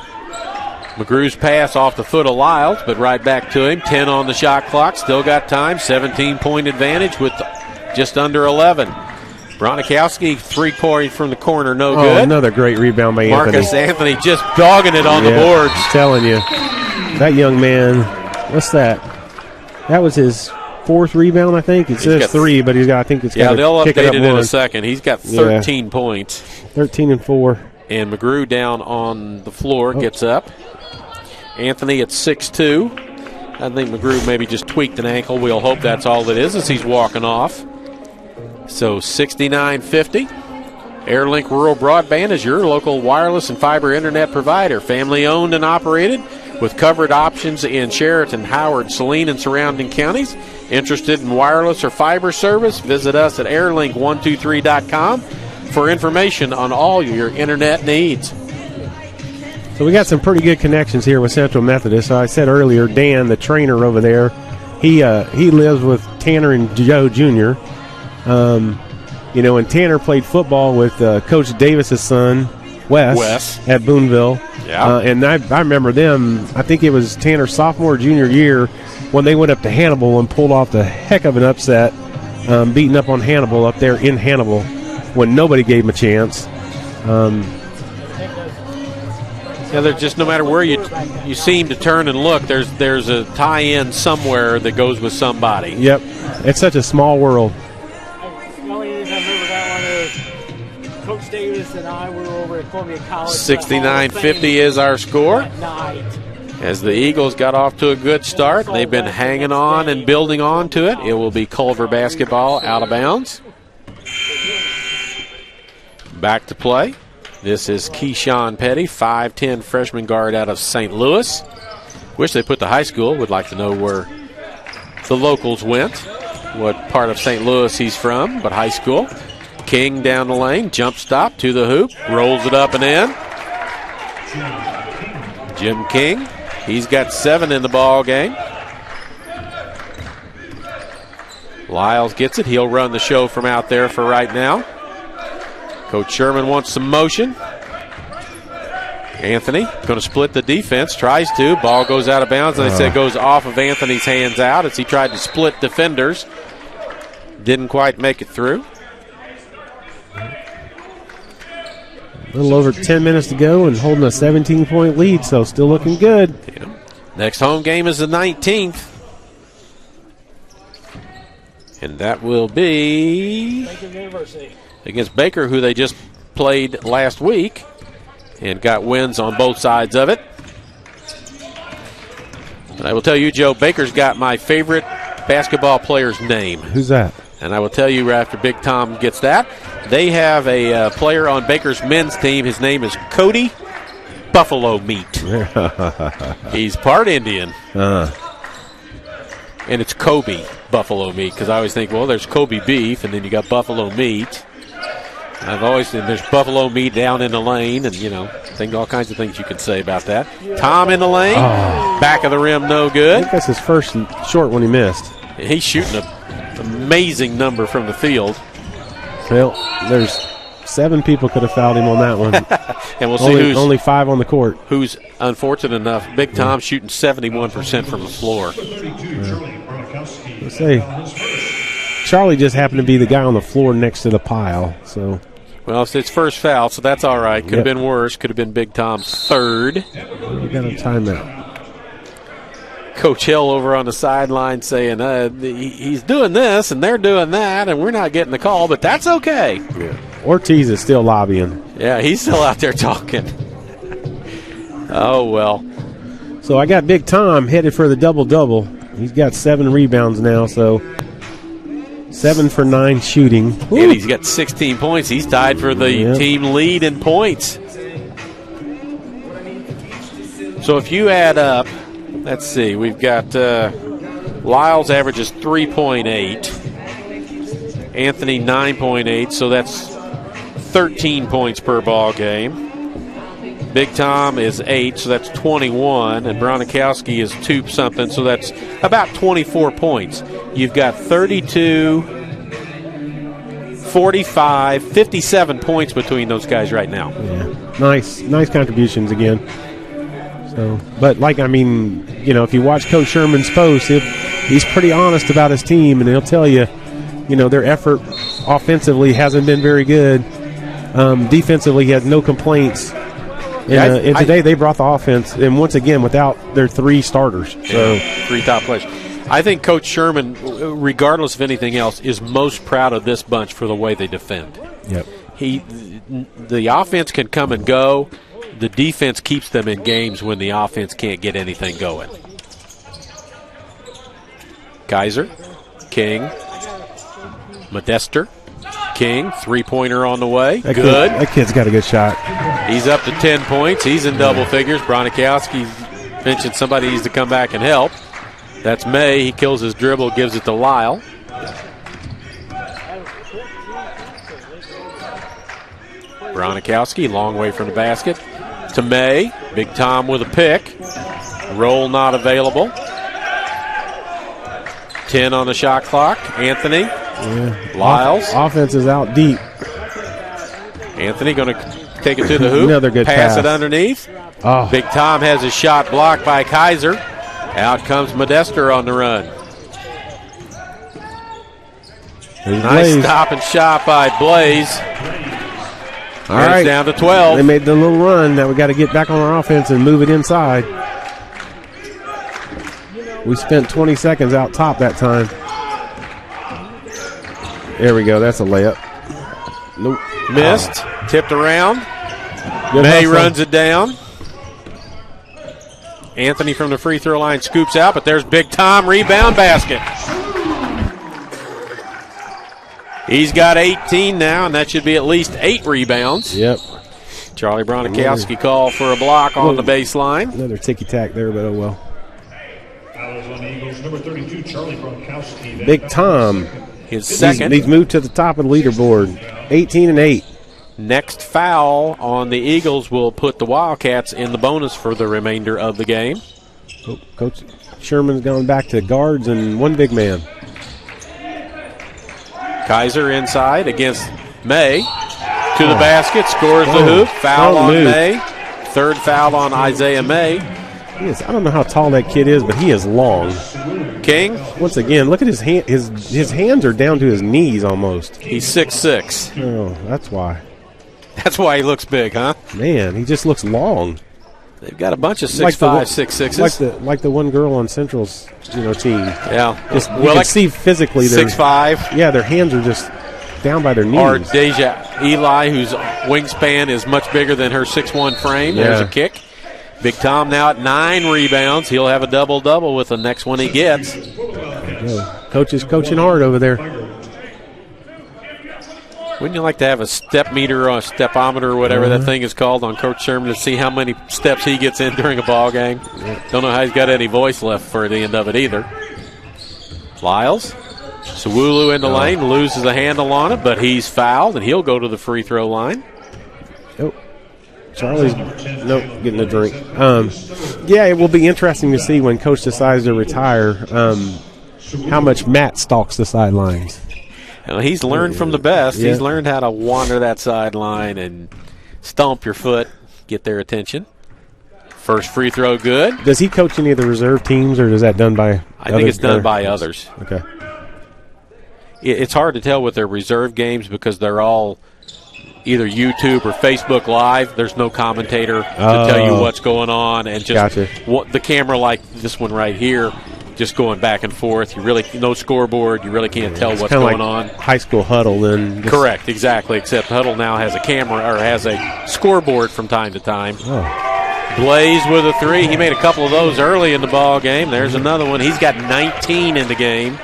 A: McGrew's pass off the foot of Lyles, but right back to him. 10 on the shot clock. Still got time. 17-point advantage with just under 11. Bronikowski, 3-point from the corner, no good.
B: Another great rebound by
A: Marcus Anthony just dogging it on the boards.
B: Telling you. That young man, what's that? That was his 4th rebound, I think. It says 3, but he's got, I think it's got
A: they'll
B: kick
A: update
B: it
A: it
B: up
A: in
B: one.
A: a second. He's got 13 points.
B: 13 and 4.
A: And McGrew down on the floor, gets up. Anthony at 6'2". I think McGrew maybe just tweaked an ankle. We'll hope that's all it is as he's walking off. So 69-50. AirLink Rural Broadband is your local wireless and fiber internet provider. Family owned and operated with covered options in Sheraton, Howard, Saline, and surrounding counties. Interested in wireless or fiber service? Visit us at airlink123.com for information on all your internet needs.
B: So we got some pretty good connections here with Central Methodist. So I said earlier, Dan, the trainer over there, he lives with Tanner and Joe Jr. And Tanner played football with Coach Davis's son, Wes, at Boonville.
A: Yeah.
B: And I remember them, I think it was Tanner's sophomore, junior year, when they went up to Hannibal and pulled off the heck of an upset, beating up on Hannibal up there in Hannibal when nobody gave them a chance.
A: They're just, no matter where you seem to turn and look, there's a tie-in somewhere that goes with somebody.
B: Yep. It's such a small world.
H: The only reason I remember that one is Coach Davis and I were over at Columbia College.
A: 69-50 is our score.
H: That night.
A: As the Eagles got off to a good start, they've been hanging on and building on to it. It will be Culver basketball out of bounds. Back to play. This is Keyshawn Petty, 5'10" freshman guard out of St. Louis. Wish they put the high school. Would like to know where the locals went, what part of St. Louis he's from, but high school. King down the lane, jump stop to the hoop, rolls it up and in. Jim King, he's got 7 in the ball game. Lyles gets it. He'll run the show from out there for right now. Coach Sherman wants some motion. Anthony going to split the defense, tries to. Ball goes out of bounds, and they say it goes off of Anthony's hands out as he tried to split defenders. Didn't quite make it through.
B: A little over 10 minutes to go and holding a 17-point lead, so still looking good.
A: Yeah. Next home game is the 19th. And that will be against Baker, who they just played last week and got wins on both sides of it. And I will tell you, Joe, Baker's got my favorite basketball player's name.
B: Who's that?
A: And I will tell you after Big Tom gets that. They have a player on Baker's men's team. His name is Cody Buffalo Meat. He's part Indian. And it's Kobe Buffalo Meat, because I always think, well, there's Kobe beef, and then you got Buffalo Meat. I've always said there's Buffalo Meat down in the lane, and, think all kinds of things you can say about that. Tom in the lane, back of the rim, no good.
B: I think that's his first short one he missed.
A: He's shooting an amazing number from the field.
B: Well, there's 7 people could have fouled him on that one.
A: And we'll see
B: only 5 on the court.
A: Who's unfortunate enough. Big Tom shooting 71% from the floor.
B: Let's say Charlie just happened to be the guy on the floor next to the pile. So,
A: well, it's his first foul, so that's all right. Could have been worse. Could have been Big Tom's third.
B: We got a timeout.
A: Coach Hill over on the sideline saying he's doing this and they're doing that, and we're not getting the call, but that's okay.
B: Yeah. Ortiz is still lobbying.
A: Yeah, he's still out there talking. Oh, well.
B: So I got Big Tom headed for the double-double. He's got 7 rebounds now, so 7 for 9 shooting. Woo.
A: And he's got 16 points. He's tied for the team lead in points. So if you add up, let's see, we've got Lyles averages 3.8. Anthony 9.8, so that's 13 points per ball game. Big Tom is 8, so that's 21. And Bronikowski is 2-something, so that's about 24 points. You've got 32, 45, 57 points between those guys right now.
B: Yeah. Nice contributions again. So, but if you watch Coach Sherman's post, he's pretty honest about his team, and he'll tell you, their effort offensively hasn't been very good. Defensively, he has no complaints. And today they brought the offense, and once again, without their 3 starters. So
A: 3 top players. I think Coach Sherman, regardless of anything else, is most proud of this bunch for the way they defend.
B: Yep.
A: The offense can come and go. The defense keeps them in games when the offense can't get anything going. Kaiser, King, Modester, King, 3-pointer on the way. Good.
B: That kid's got a good shot.
A: He's up to 10 points. He's in double figures. Bronikowski mentioned somebody needs to come back and help. That's May. He kills his dribble, gives it to Lyle. Bronikowski, long way from the basket. To May. Big Tom with a pick. Roll not available. 10 on the shot clock. Anthony.
B: Yeah.
A: Lyles.
B: Offense is out deep.
A: Anthony going to take it to the hoop.
B: Another good pass.
A: It underneath.
B: Oh.
A: Big Tom has his shot blocked by Kaiser. Out comes Modester on the run. Nice stop and shot by Blaze.
B: All right,
A: down to 12.
B: They made the little run. Now we got to get back on our offense and move it inside. We spent 20 seconds out top that time. There we go. That's a layup. Nope.
A: Missed. Tipped around.
B: Good
A: May
B: hustle.
A: runs it down. Anthony from the free throw line scoops out, but there's Big Tom. Rebound basket. He's got 18 now, and that should be at least 8 rebounds.
B: Yep.
A: Charlie Bronikowski called for a block on the baseline.
B: Another ticky-tack there, but oh well.
C: Number 32, Charlie Bronkowski.
B: Big Tom.
A: His second.
B: He's moved to the top of the leaderboard. 18 and 8.
A: next foul on the Eagles will put the Wildcats in the bonus for the remainder of the game.
B: Oh, Coach Sherman's going back to guards and one big man.
A: Kaiser inside against May. To the basket, scores the hoop. Foul on May. Third foul on Isaiah May.
B: I don't know how tall that kid is, but he is long.
A: King.
B: Once again, look at his hand. His hands are down to his knees almost.
A: He's 6'6".
B: Oh, that's why.
A: That's why he looks big, huh?
B: Man, he just looks long.
A: They've got a bunch of 6'5", 6'6".
B: Like the one girl on Central's team.
A: Yeah.
B: You can see physically
A: 6'5".
B: Yeah, their hands are just down by their knees.
A: Or Deja Eli, whose wingspan is much bigger than her 6'1" frame.
B: Yeah.
A: There's a kick. Big Tom now at 9 rebounds. He'll have a double-double with the next one he gets.
B: Coach is coaching hard over there.
A: Wouldn't you like to have a step meter or a stepometer or whatever that thing is called on Coach Sherman to see how many steps he gets in during a ball game? Don't know how he's got any voice left for the end of it either. Lyles. Sawulu in the lane, loses a handle on it, but he's fouled, and he'll go to the free throw line.
B: Oh, Charlie's getting a drink. Yeah, it will be interesting to see when Coach decides to retire how much Matt stalks the sidelines.
A: Well, he's learned from the best. Yeah. He's learned how to wander that sideline and stomp your foot, get their attention. First free throw good.
B: Does he coach any of the reserve teams, or is that done by
A: I think it's done by others.
B: Okay.
A: It's hard to tell with their reserve games because they're all either YouTube or Facebook Live. There's no commentator to tell you what's going on, and just the camera like this one right here, just going back and forth. You really no scoreboard. You really can't tell what's going
B: like
A: on.
B: High school huddle, then.
A: Correct, exactly. Except huddle now has a camera or has a scoreboard from time to time. Blaze with a three. He made a couple of those early in the ball game. There's another one. He's got 19 in the game.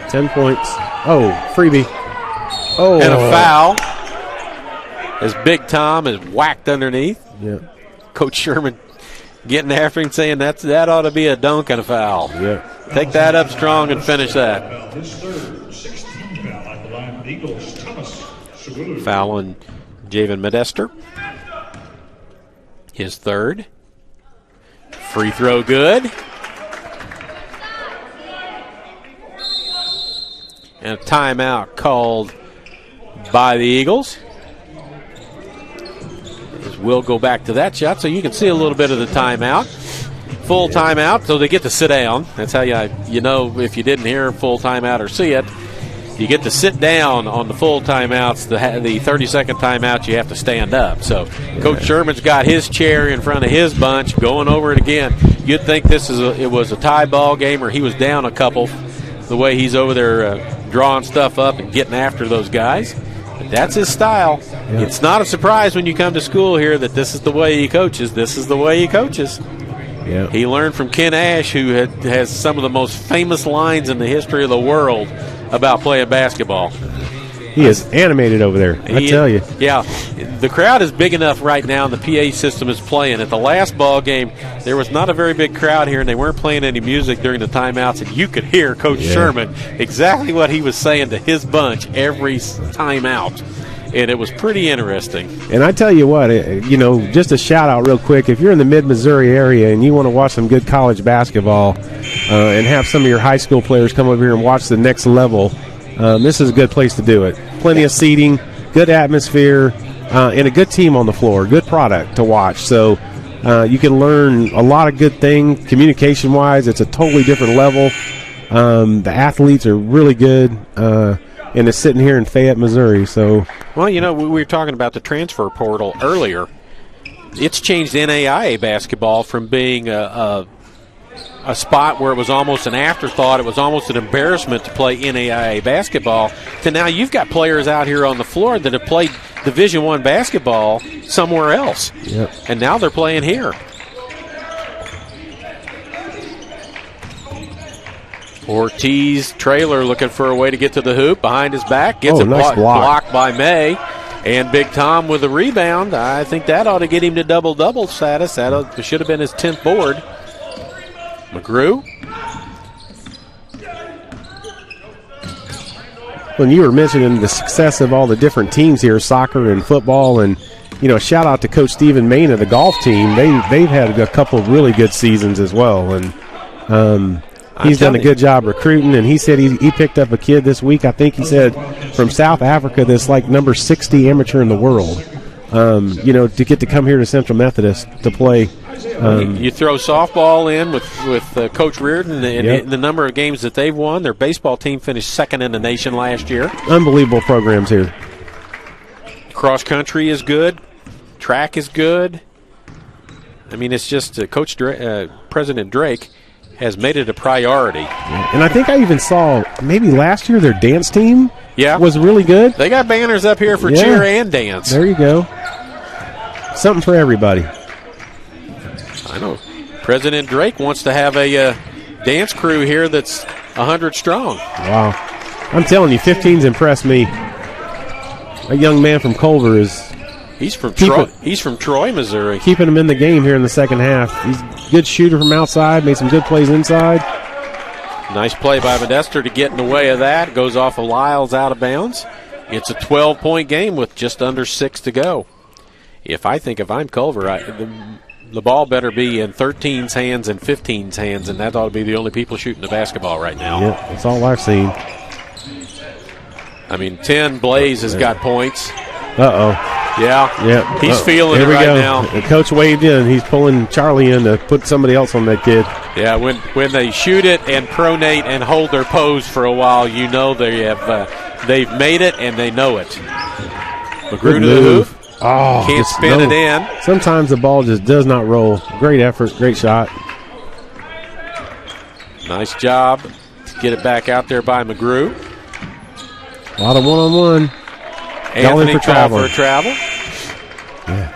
B: 10 points. Oh, freebie. Oh,
A: and a foul as Big Tom is whacked underneath.
B: Yeah.
A: Coach Sherman getting after him, saying that ought to be a dunk and a foul.
B: Yeah.
A: Take that up strong and finish that. Foul on Javen Modester. His third. Free throw good. And a timeout called by the Eagles. We'll go back to that shot so you can see a little bit of the timeout. Full timeout, so they get to sit down. That's how you know if you didn't hear full timeout or see it. You get to sit down on the full timeouts. The 30-second timeouts, you have to stand up. So Coach Sherman's got his chair in front of his bunch, going over it again. You'd think it was a tie ball game or he was down a couple, the way he's over there drawing stuff up and getting after those guys. But that's his style. Yeah. It's not a surprise when you come to school here that this is the way he coaches. This is the way he coaches.
B: Yeah.
A: He learned from Ken Ash, who has some of the most famous lines in the history of the world about playing basketball.
B: He is animated over there, I tell you.
A: Yeah, the crowd is big enough right now, and the PA system is playing. At the last ball game, there was not a very big crowd here, and they weren't playing any music during the timeouts, and you could hear Coach Sherman exactly what he was saying to his bunch every timeout. And it was pretty interesting.
B: And I tell you what, just a shout-out real quick. If you're in the mid-Missouri area and you want to watch some good college basketball and have some of your high school players come over here and watch the next level, this is a good place to do it. Plenty of seating, good atmosphere, and a good team on the floor, good product to watch. So you can learn a lot of good things communication-wise. It's a totally different level. The athletes are really good. And it's sitting here in Fayette, Missouri. So,
A: well, we were talking about the transfer portal earlier. It's changed NAIA basketball from being a spot where it was almost an afterthought, it was almost an embarrassment to play NAIA basketball, to now you've got players out here on the floor that have played Division I basketball somewhere else.
B: Yep.
A: And now they're playing here. Ortiz trailer looking for a way to get to the hoop behind his back. Gets it
B: nice
A: blocked by May. And Big Tom with the rebound. I think that ought to get him to double-double status. That should have been his 10th board. McGrew.
B: When you were mentioning the success of all the different teams here, soccer and football, and shout out to Coach Stephen Main of the golf team. They've had a couple of really good seasons as well, and he's done a good job recruiting. And he said he picked up a kid this week. I think he said from South Africa that's like number 60 amateur in the world. To get to come here to Central Methodist to play.
A: You throw softball in with Coach Reardon and the number of games that they've won. Their baseball team finished second in the nation last year.
B: Unbelievable programs here.
A: Cross country is good. Track is good. I mean, it's just President Drake has made it a priority.
B: And I think I even saw maybe last year their dance team was really good.
A: They got banners up here for cheer and dance.
B: There you go. Something for everybody.
A: I know. President Drake wants to have a dance crew here that's 100 strong.
B: Wow. I'm telling you, 15's impressed me. A young man from Culver is...
A: He's from Troy, Missouri.
B: Keeping him in the game here in the second half. He's a good shooter from outside, made some good plays inside.
A: Nice play by Modester to get in the way of that. Goes off of Lyles out of bounds. It's a 12-point game with just under 6 to go. If I'm Culver, the ball better be in 13's hands and 15's hands, and that ought to be the only people shooting the basketball right now.
B: Yep, that's all I've seen.
A: I mean, 10, Blaze has got points.
B: Uh-oh.
A: Yeah, he's feeling it right now.
B: The coach waved in. He's pulling Charlie in to put somebody else on that kid.
A: Yeah, when they shoot it and pronate and hold their pose for a while, they've made it and they know it. McGrew to the hoop.
B: Oh,
A: can't spin it in.
B: Sometimes the ball just does not roll. Great effort, great shot.
A: Nice job to get it back out there by McGrew.
B: A lot of one-on-one.
A: Anthony for travel.
B: Yeah.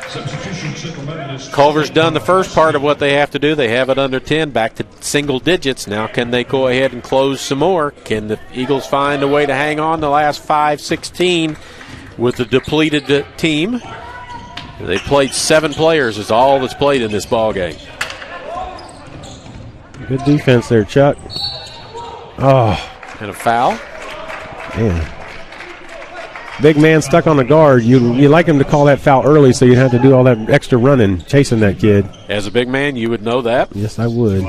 A: Culver's done the first part of what they have to do. They have it under 10, back to single digits. Now can they go ahead and close some more? Can the Eagles find a way to hang on the last 5-16 with the depleted team? They played 7 players is all that's played in this ball game.
B: Good defense there, Chuck. Oh.
A: And a foul.
B: Man. Big man stuck on the guard. You like him to call that foul early so you'd have to do all that extra running, chasing that kid.
A: As a big man, you would know that.
B: Yes, I would.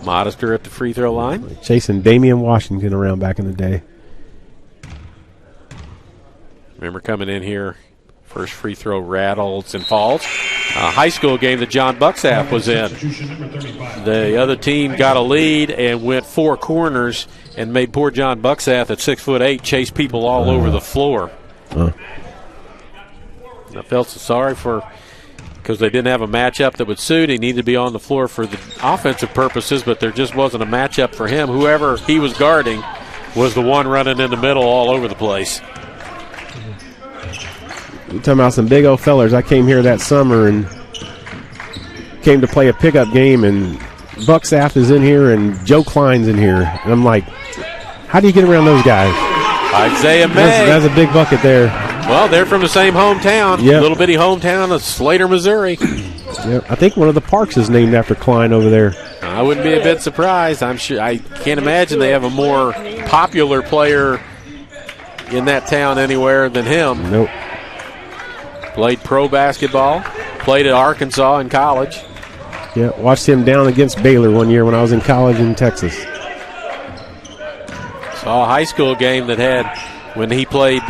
A: Modester at the free throw line.
B: Chasing Damian Washington around back in the day.
A: Remember coming in here, first free throw rattles and falls. A high school game that John Bucksaff was in. The other team got a lead and went 4 corners and made poor John Bucksaff at 6'8" chase people all over the floor. I felt so sorry because they didn't have a matchup that would suit. He needed to be on the floor for the offensive purposes, but there just wasn't a matchup for him. Whoever he was guarding was the one running in the middle all over the place.
B: You're talking about some big old fellers. I came here that summer and came to play a pickup game, and Bucksaff is in here and Joe Klein's in here. And I'm like, how do you get around those guys?
A: Isaiah May.
B: That's a big bucket there.
A: Well, they're from the same hometown, little bitty hometown of Slater, Missouri.
B: Yep. I think one of the parks is named after Klein over there.
A: I wouldn't be a bit surprised. I'm sure. I can't imagine they have a more popular player in that town anywhere than him.
B: Nope.
A: Played pro basketball, played at Arkansas in college.
B: Yeah, watched him down against Baylor one year when I was in college in Texas.
A: Saw a high school game that had when he played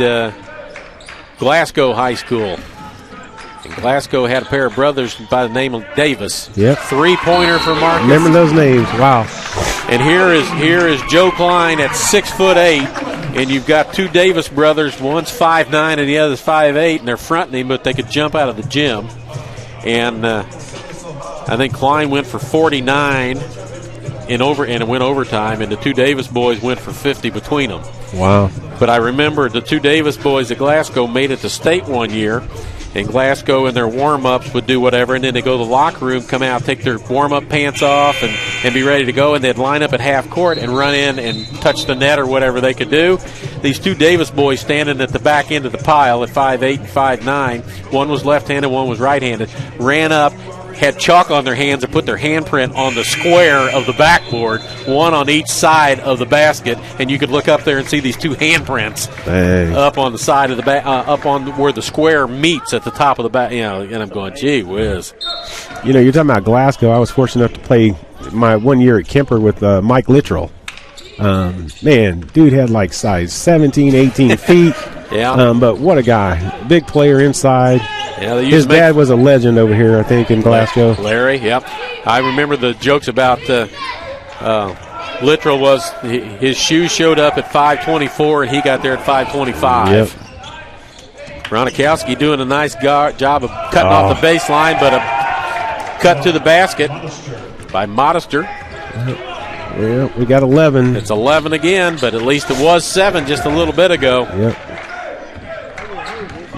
A: Glasgow High School. And Glasgow had a pair of brothers by the name of Davis.
B: Yep.
A: 3-pointer for Marcus.
B: Remember those names. Wow.
A: And here is Joe Klein at 6'8", and you've got 2 Davis brothers. One's 5'9", and the other's 5'8", and they're fronting him, but they could jump out of the gym. And I think Klein went for 49 and it went overtime, and the 2 Davis boys went for 50 between them.
B: Wow.
A: But I remember the 2 Davis boys at Glasgow made it to state one year, and Glasgow in their warm-ups would do whatever, and then they go to the locker room, come out, take their warm-up pants off, and be ready to go, and they'd line up at half court and run in and touch the net or whatever they could do. These 2 Davis boys standing at the back end of the pile at 5'8" and 5'9", one was left-handed, one was right-handed, ran up, had chalk on their hands and put their handprint on the square of the backboard, one on each side of the basket, and you could look up there and see these 2 handprints up on the side of the up on where the square meets at the top of the back. And I'm going, gee whiz.
B: You're talking about Glasgow. I was fortunate enough to play my 1 year at Kemper with Mike Littrell. Man, dude had like size 17, 18 feet.
A: Yeah.
B: But what a guy. Big player inside.
A: Yeah,
B: his dad was a legend over here, I think, in Glasgow.
A: Larry, yep. I remember the jokes about Littrell was his shoes showed up at 5:24 and he got there at 5:25.
B: Yep.
A: Bronikowski doing a nice job of cutting off the baseline, but a cut to the basket by Modester.
B: Well, we got 11.
A: It's 11 again, but at least it was 7 just a little bit ago.
B: Yep.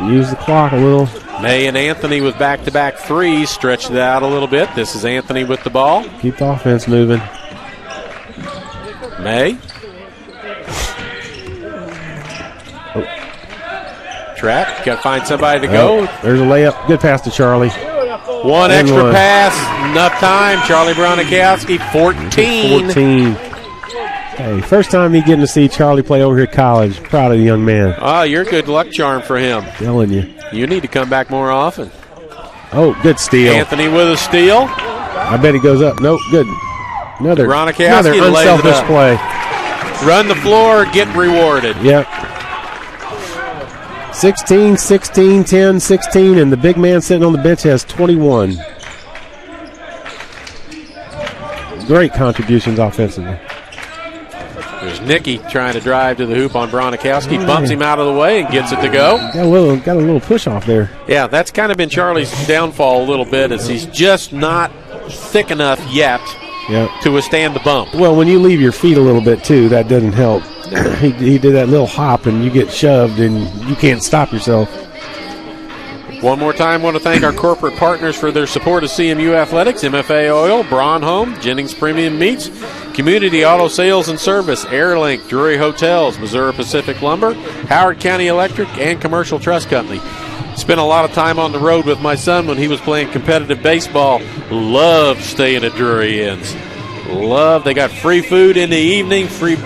B: Use the clock a little.
A: May and Anthony with back-to-back threes stretched it out a little bit. This is Anthony with the ball.
B: Keep the offense moving.
A: May. Trap. Got to find somebody to go.
B: There's a layup. Good pass to Charlie.
A: One extra pass. Enough time. Charlie Bronikowski, 14.
B: Hey, first time me getting to see Charlie play over here at college. Proud of the young man.
A: Oh, you're a good luck charm for him.
B: Telling you.
A: You need to come back more often.
B: Oh, good steal.
A: Anthony with a steal.
B: I bet he goes up. Nope, good. Another unselfish play.
A: Run the floor, get rewarded.
B: Yep. 16, 16, 10, 16, and the big man sitting on the bench has 21. Great contributions offensively.
A: There's Nicky trying to drive to the hoop on Bronikowski, bumps him out of the way and gets it to go.
B: Got a little push off there.
A: Yeah, that's kind of been Charlie's downfall a little bit, is he's just not thick enough yet to withstand the bump.
B: Well, when you leave your feet a little bit too, that doesn't help. He did that little hop and you get shoved and you can't stop yourself.
A: One more time, want to thank our corporate partners for their support of CMU Athletics: MFA Oil, Braun Home, Jennings Premium Meats, Community Auto Sales and Service, Airlink, Drury Hotels, Missouri Pacific Lumber, Howard County Electric, and Commercial Trust Company. Spent a lot of time on the road with my son when he was playing competitive baseball. Loved staying at Drury Inns. They got free food in the evening, free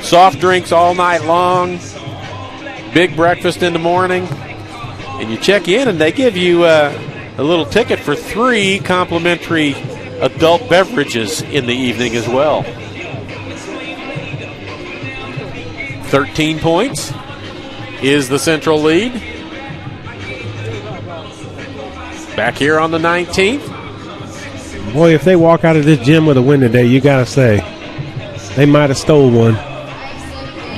A: soft drinks all night long, big breakfast in the morning. And you check in, and they give you a little ticket for 3 complimentary adult beverages in the evening as well. 13 points is the Central lead. Back here on the 19th.
B: Boy, if they walk out of this gym with a win today, you got to say, they might have stole one.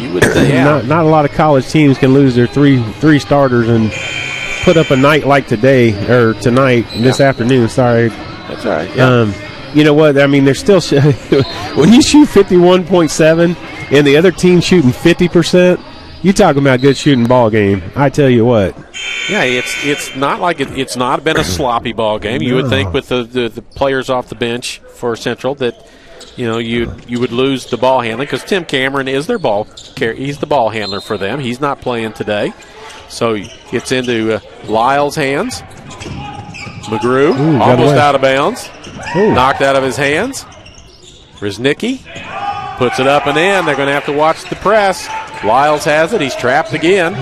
A: You would say, yeah.
B: Not a lot of college teams can lose their three starters and put up a night like today, or tonight, this afternoon, sorry.
A: That's all right. Yeah.
B: You know what? I mean, they're still when you shoot 51.7 and the other team shooting 50%, you talking about good shooting ball game. I tell you what.
A: Yeah, it's not like it's not been a sloppy ball game. You would think with the players off the bench for Central that you would lose the ball handling, because Tim Cameron is their he's the ball handler for them. He's not playing today. So it's into Lyle's hands. McGrew, almost out of bounds. Knocked out of his hands. Riznicki puts it up and in. They're going to have to watch the press. Lyles has it. He's trapped again.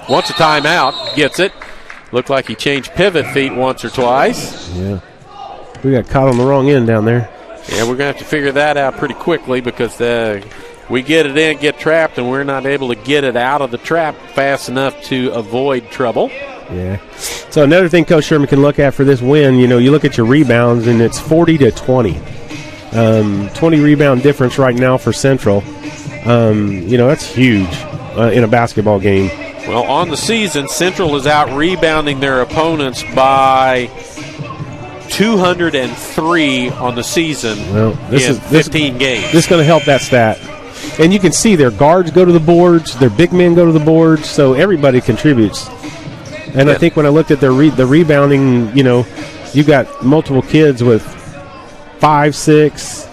A: Wants a timeout. Gets it. Looked like he changed pivot feet once or twice.
B: Yeah. We got caught on the wrong end down there.
A: Yeah, we're going to have to figure that out pretty quickly, because we get it in, get trapped, and we're not able to get it out of the trap fast enough to avoid trouble.
B: Yeah. So another thing Coach Sherman can look at for this win, you look at your rebounds, and it's 40-20. 20 rebound difference right now for Central. That's huge in a basketball game.
A: Well, on the season, Central is out rebounding their opponents by 203 on the season in 15 games.
B: This is going to help that stat. And you can see their guards go to the boards, their big men go to the boards, so everybody contributes. And I think when I looked at the rebounding, you got multiple kids with 5, 6.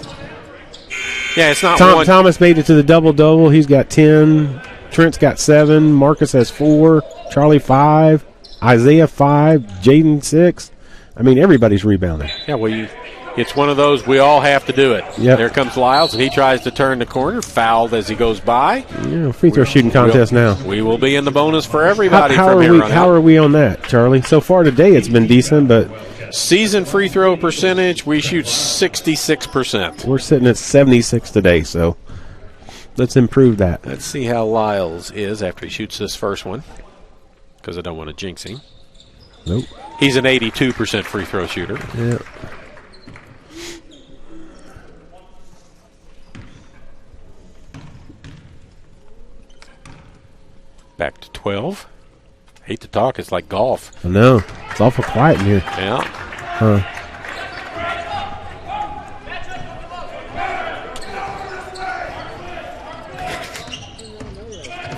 A: Yeah, it's not
B: Thomas made it to the double-double. He's got 10. Trent's got 7. Marcus has 4. Charlie 5. Isaiah 5. Jaden 6. I mean, everybody's rebounding.
A: Yeah, it's one of those, we all have to do it.
B: Yep.
A: There comes Lyles, and he tries to turn the corner, fouled as he goes by.
B: Yeah, free throw shooting contest now.
A: We will be in the bonus for everybody
B: How
A: from here on out.
B: How are we on that, Charlie? So far today it's been decent, but
A: season free throw percentage, we shoot 66%.
B: we're sitting at 76 today, so let's improve that.
A: Let's see how Lyles is after he shoots this first one, because I don't want to jinx him.
B: Nope.
A: He's an 82% free throw shooter.
B: Yeah.
A: Back to 12. Hate to talk, it's like golf.
B: I know. It's awful quiet in here.
A: Yeah.
B: Huh.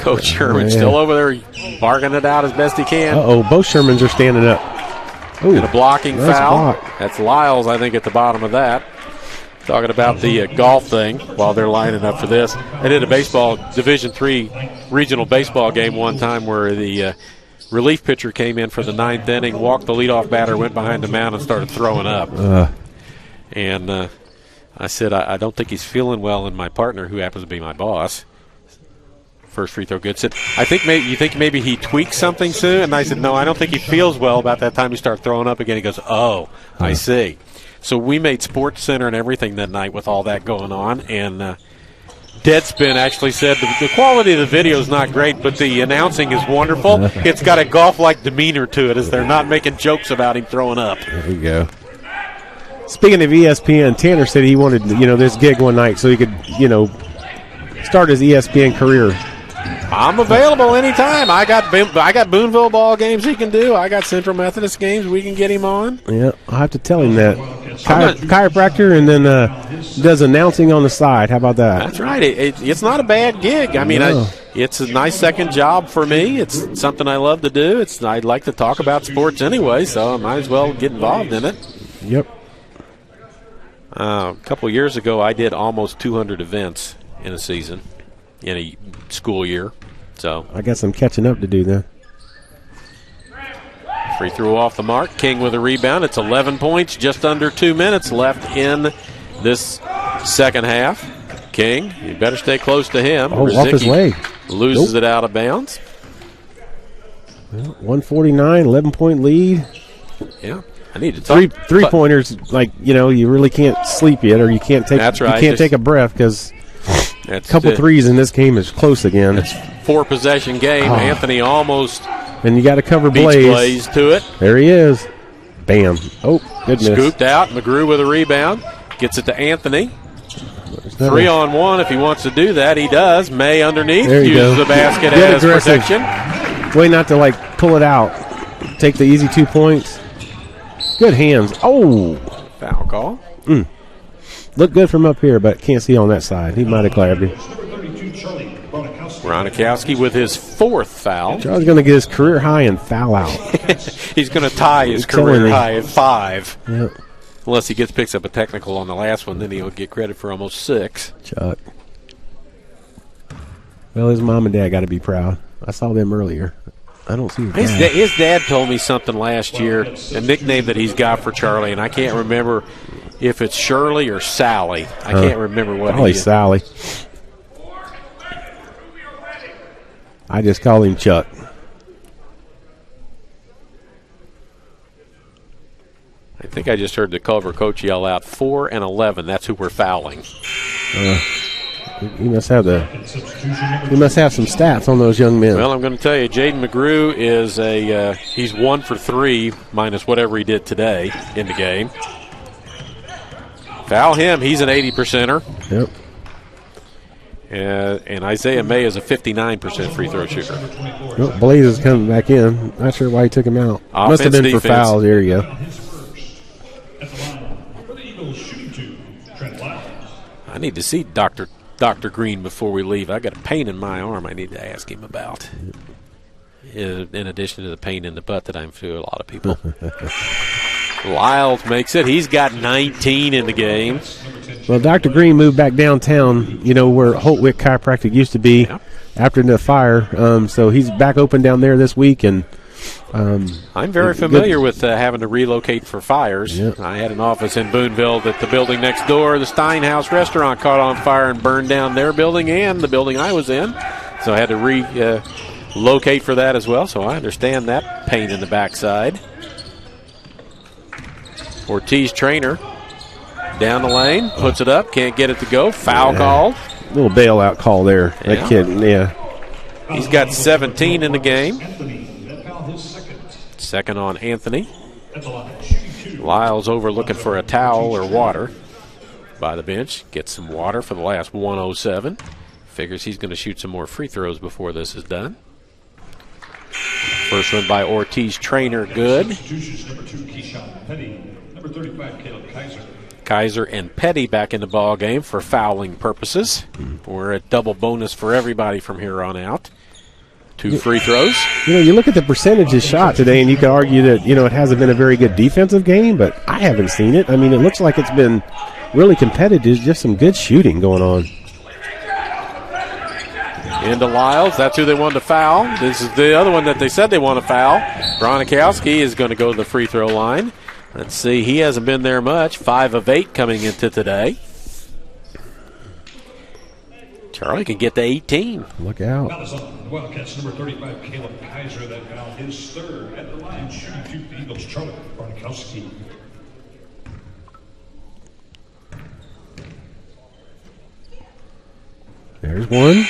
A: Coach Sherman still over there barking it out as best he can.
B: Uh-oh, both Shermans are standing up. Ooh,
A: And a blocking
B: nice
A: foul.
B: block.
A: That's Lyles, I think, at the bottom of that. Talking about the golf thing while they're lining up for this. I did a baseball, Division III regional baseball game one time where the relief pitcher came in for the 9th inning, walked the leadoff batter, went behind the mound, and started throwing up. And I said, I don't think he's feeling well, and my partner, who happens to be my boss, first free throw good, said, you think maybe he tweaked something soon? And I said, no, I don't think he feels well. About that time he started throwing up again. He goes, oh, I see. So we made Sports Center and everything that night with all that going on, and Deadspin actually said the quality of the video is not great, but the announcing is wonderful. It's got a golf-like demeanor to it as they're not making jokes about him throwing up.
B: There you go. Speaking of ESPN, Tanner said he wanted, this gig one night so he could, start his ESPN career.
A: I'm available anytime. I got Boonville ball games he can do. I got Central Methodist games we can get him on.
B: Yeah, I'll have to tell him that. Chiropractor and then does announcing on the side. How about that?
A: That's right. It's not a bad gig. I mean,
B: No.
A: it's a nice second job for me. It's something I love to do. I'd like to talk about sports anyway, so I might as well get involved in it.
B: Yep.
A: A couple of years ago, I did almost 200 events in a season, in a school year. So
B: I got some catching up to do then.
A: free throw off the mark. King with a rebound. It's 11 points, just under 2 minutes left in this second half. King, you better stay close to him.
B: Oh, off his leg.
A: Loses it out of bounds.
B: Well, 149, 11-point lead.
A: Yeah, I need to talk.
B: Three-pointers, you really can't sleep yet, or you can't take.
A: That's right.
B: You can't take a breath because a couple threes in this game is close again.
A: It's 4-possession game. Anthony almost
B: and you got to cover
A: beats
B: Blaze.
A: Blaze to it.
B: There he is. Bam. Oh, goodness.
A: Scooped out. McGrew with a rebound. Gets it to Anthony. 3-on-1 if he wants to do that. He does. May underneath.
B: There you
A: uses
B: go.
A: the basket
B: Get
A: as
B: aggressive.
A: protection.
B: Way not to, pull it out. Take the easy 2 points. Good hands. Oh.
A: Foul call.
B: Looked good from up here, but can't see on that side. He might have grabbed him.
A: Ronikowski with his 4th foul.
B: Charles going to get his career high and foul out.
A: He's going to tie his
B: You're telling
A: career
B: me.
A: high at 5.
B: Yep.
A: Unless he picks up a technical on the last one, then he'll get credit for almost 6.
B: Chuck. Well, his mom and dad got to be proud. I saw them earlier. I don't see
A: His dad told me something last year, a nickname that he's got for Charlie, and I can't remember if it's Shirley or Sally. I can't remember what
B: probably
A: he is.
B: Sally. I just call him Chuck.
A: I think I just heard the Culver coach yell out 4 and 11. That's who we're fouling.
B: He must have some stats on those young men.
A: Well, I'm going to tell you, Jaden McGrew is he's 1 for 3 minus whatever he did today in the game. Foul him. He's an 80%er.
B: Yep.
A: And Isaiah May is a 59% free throw shooter.
B: Well, Blaze is coming back in. Not sure why he took him out. Must have been
A: Defense.
B: for fouls. There you go.
A: I need to see Dr. Green before we leave. I got a pain in my arm I need to ask him about. In addition to the pain in the butt that I'm feeling a lot of people. Lyles makes it. He's got 19 in the game.
B: Well, Dr. Green moved back downtown, where Holtwick Chiropractic used to be after the fire. So he's back open down there this week, and
A: I'm very familiar with having to relocate for fires.
B: Yep.
A: I had an office in Boonville that the building next door, the Steinhaus restaurant, caught on fire and burned down their building and the building I was in. So I had to relocate for that as well. So I understand that pain in the backside. Ortiz Trainer down the lane, puts it up, can't get it to go. Foul called.
B: Little bailout call there.
A: Yeah.
B: That kid,
A: He's got 17 in the game. Second on Anthony. Lyles over looking for a towel or water by the bench. Gets some water for the last 1:07. Figures he's going to shoot some more free throws before this is done. First one by Ortiz Trainer, good. Kaiser and Petty back in the ball game for fouling purposes. We're at double bonus for everybody from here on out. 2 free throws.
B: You look at the percentages shot today, and you could argue that, it hasn't been a very good defensive game, but I haven't seen it. I mean, it looks like it's been really competitive, just some good shooting going on.
A: Into Lyles. That's who they wanted to foul. This is the other one that they said they want to foul. Bronikowski is going to go to the free throw line. Let's see. He hasn't been there much. 5 of 8 coming into today. Charlie can get to 18.
B: Look out.
C: Wildcats number 35, Caleb Kaiser, that foul his third at the line, shooting 2 for the Eagles. Charlie Bronikowski.
B: There's one.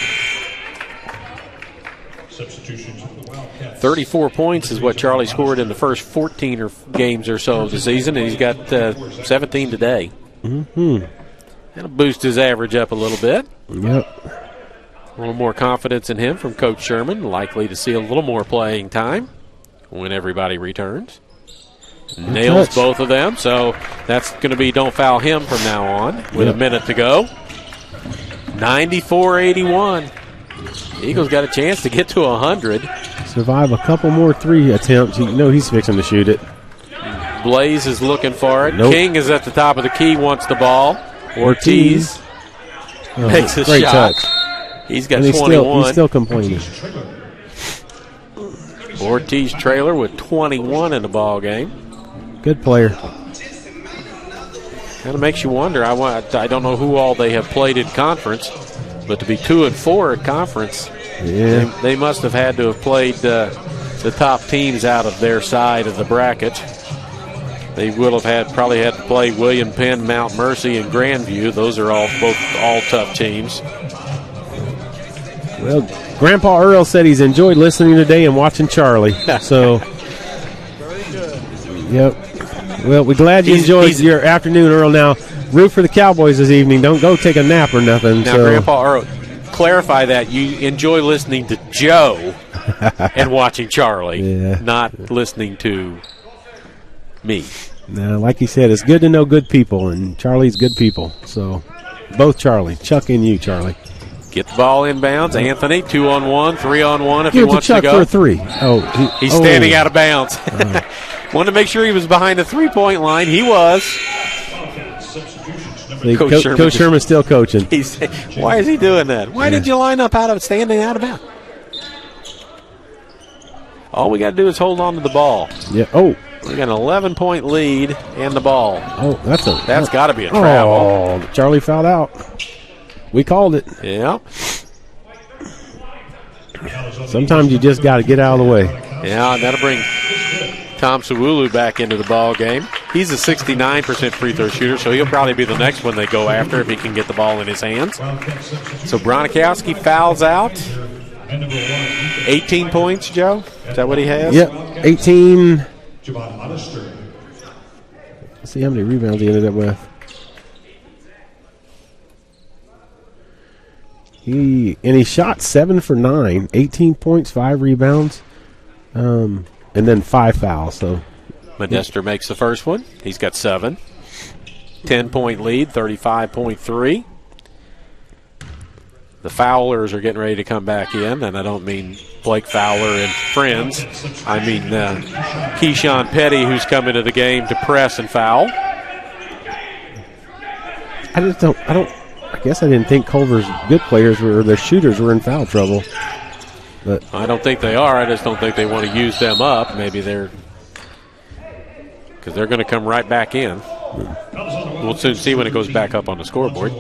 C: Substitutions for the Wildcats.
A: 34 points is what Charlie scored in the first 14 games or so of the season, and he's got 17 today.
B: Mm-hmm.
A: That'll boost his average up a little bit.
B: Yep.
A: A little more confidence in him from Coach Sherman. Likely to see a little more playing time when everybody returns. Nails both of them, so that's going to be don't foul him from now on with a minute to go. 94-81. Eagles got a chance to get to 100.
B: Survive a couple more 3 attempts. He's fixing to shoot it.
A: Blaze is looking for it.
B: Nope.
A: King is at the top of the key, wants the ball. Ortiz makes a
B: great
A: shot.
B: Touch.
A: He's got
B: and
A: 21.
B: He's still complaining.
A: Ortiz Trailer with 21 in the ball game.
B: Good player.
A: Kind of makes you wonder. I don't know who all they have played in conference, but to be 2-4 at conference, they must have had to have played the top teams out of their side of the bracket. They will have probably had to play William Penn, Mount Mercy, and Grandview. Those are all tough teams.
B: Well, Grandpa Earl said he's enjoyed listening today and watching Charlie. So,
H: Very good.
B: Yep. Well, we're glad you enjoyed your afternoon, Earl. Now, root for the Cowboys this evening. Don't go take a nap or nothing.
A: Now, Grandpa Earl, clarify that you enjoy listening to Joe and watching Charlie, not listening to me.
B: Now, like he said, it's good to know good people, and Charlie's good people. So, both Charlie. Chuck in you, Charlie.
A: Get the ball inbounds. Anthony, 2-on-1, 3-on-1 if he
B: Here's
A: wants
B: Chuck
A: to go.
B: for a 3.
A: He's standing out of bounds. Wanted to make sure he was behind the three-point line. He was.
B: Coach Sherman's still coaching.
A: Why is he doing that? Why did you line up standing out of bounds? All we got to do is hold on to the ball.
B: Yeah. Oh.
A: We got an 11-point lead and the ball.
B: Oh, that's
A: got to be a travel.
B: Oh, Charlie fouled out. We called it.
A: Yeah.
B: Sometimes you just got to get out of the way.
A: Yeah, and that'll bring Tom Sawulu back into the ball game. He's a 69% free throw shooter, so he'll probably be the next one they go after if he can get the ball in his hands. So Bronikowski fouls out. 18 points, Joe? Is that what he has?
B: Yep, 18. Let's see how many rebounds he ended up with. He shot 7 for 9, 18 points, 5 rebounds, and then 5 fouls. So
A: Modester makes the first one. He's got 7. 10-point lead, 35.3. The Fowlers are getting ready to come back in, and I don't mean Blake Fowler and friends. I mean Keyshawn Petty, who's come into the game to press and foul.
B: I guess I didn't think Culver's good players their shooters were in foul trouble. But
A: I don't think they are. I just don't think they want to use them up. Maybe because they're going to come right back in. We'll soon see when it goes back up on the scoreboard.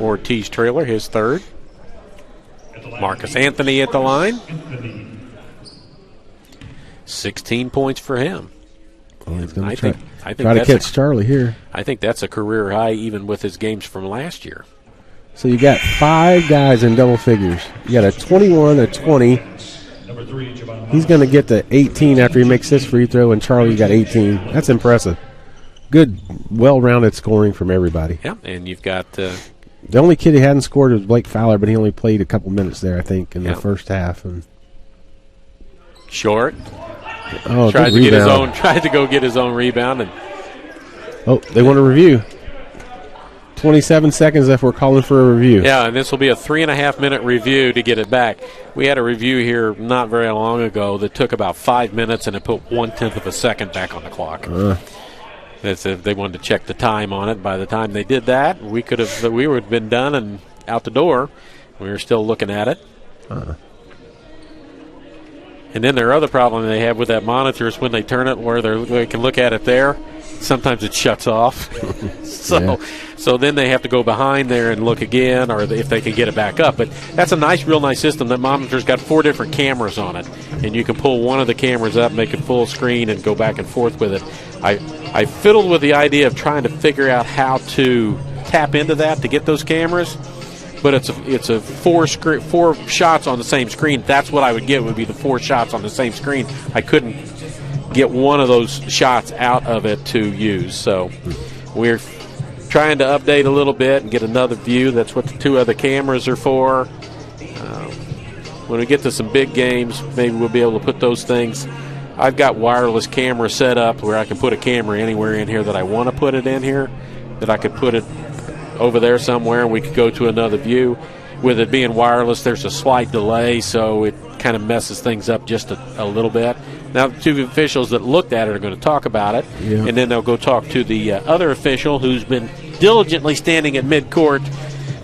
A: Ortiz Trailer, his third. Marcus Anthony at the line. 16 points for him.
B: Well, he's going to try to
A: that's
B: catch Charlie here.
A: I think that's a career high even with his games from last year.
B: So you got 5 guys in double figures. You got a 21, a 20. He's going to get to 18 after he makes this free throw, and Charlie got 18. That's impressive. Good, well-rounded scoring from everybody.
A: Yeah, and you've got...
B: the only kid who hadn't scored was Blake Fowler, but he only played a couple minutes there, I think, in the first half. And
A: Short.
B: Oh,
A: tried to go get his own rebound. And
B: they want a review. 27 seconds if we're calling for a review.
A: Yeah, and this will be a 3.5-minute review to get it back. We had a review here not very long ago that took about 5 minutes, and it put 1/10 of a second back on the clock. That's if they wanted to check the time on it. By the time they did that, we would have been done and out the door. We were still looking at it. And then their other problem they have with that monitor is when they turn it where they can look at it there, sometimes it shuts off. So then they have to go behind there and look again, or if they can get it back up. But that's a real nice system. That monitor's got 4 different cameras on it, and you can pull one of the cameras up, make it full screen, and go back and forth with it. I fiddled with the idea of trying to figure out how to tap into that to get those cameras. But it's a 4 shots on the same screen. That's what I would get, would be the 4 shots on the same screen. I couldn't get one of those shots out of it to use. So we're trying to update a little bit and get another view. That's what the 2 other cameras are for. When we get to some big games, maybe we'll be able to put those things. I've got wireless camera set up where I can put a camera anywhere in here that I want to put it in here, that I could put it over there somewhere and we could go to another view. With it being wireless, there's a slight delay, so it kind of messes things up just a little bit. Now, the 2 officials that looked at it are going to talk about it, and then they'll go talk to the other official who's been diligently standing at midcourt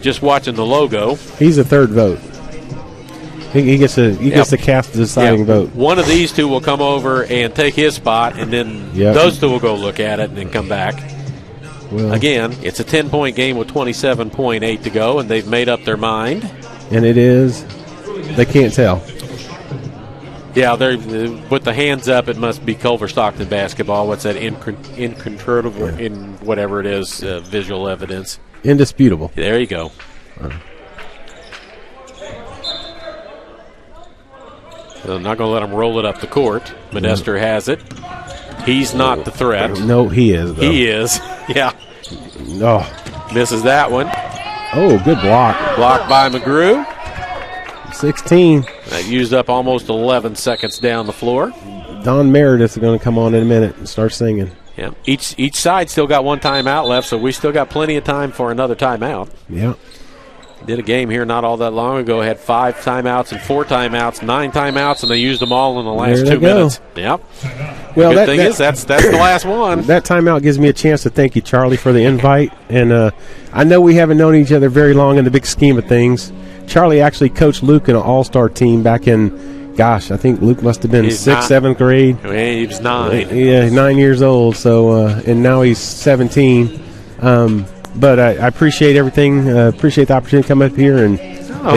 A: just watching the logo.
B: He's a third vote. He gets to cast the deciding vote.
A: One of these 2 will come over and take his spot, and then those 2 will go look at it and then come back.
B: Well,
A: again, it's a 10-point game with 27.8 to go, and they've made up their mind.
B: And it is. They can't tell.
A: Yeah, they're with the hands up. It must be Culver-Stockton basketball. What's that? Incontrovertible, in whatever it is, visual evidence.
B: Indisputable.
A: There you go. So I'm not going to let him roll it up the court. Modester has it. He's not the threat.
B: No, he is, though.
A: He is. Yeah.
B: No.
A: Misses that one.
B: Oh, good block.
A: Blocked by McGrew.
B: 16.
A: That used up almost 11 seconds down the floor.
B: Don Meredith is going to come on in a minute and start singing.
A: Yeah. Each side still got 1 timeout left, so we still got plenty of time for another timeout.
B: Yeah.
A: Did a game here not all that long ago. Had 5 timeouts and 4 timeouts, 9 timeouts, and they used them all in the last 2 minutes. Yep.
B: Well,
A: the good thing is that's the last one.
B: That timeout gives me a chance to thank you, Charlie, for the invite. And I know we haven't known each other very long in the big scheme of things. Charlie actually coached Luke in an all-star team back in, I think Luke must have been 6th, 7th grade.
A: He was 9.
B: Yeah, 9 years old. So, and now he's 17. But I appreciate everything. Appreciate the opportunity to come up here and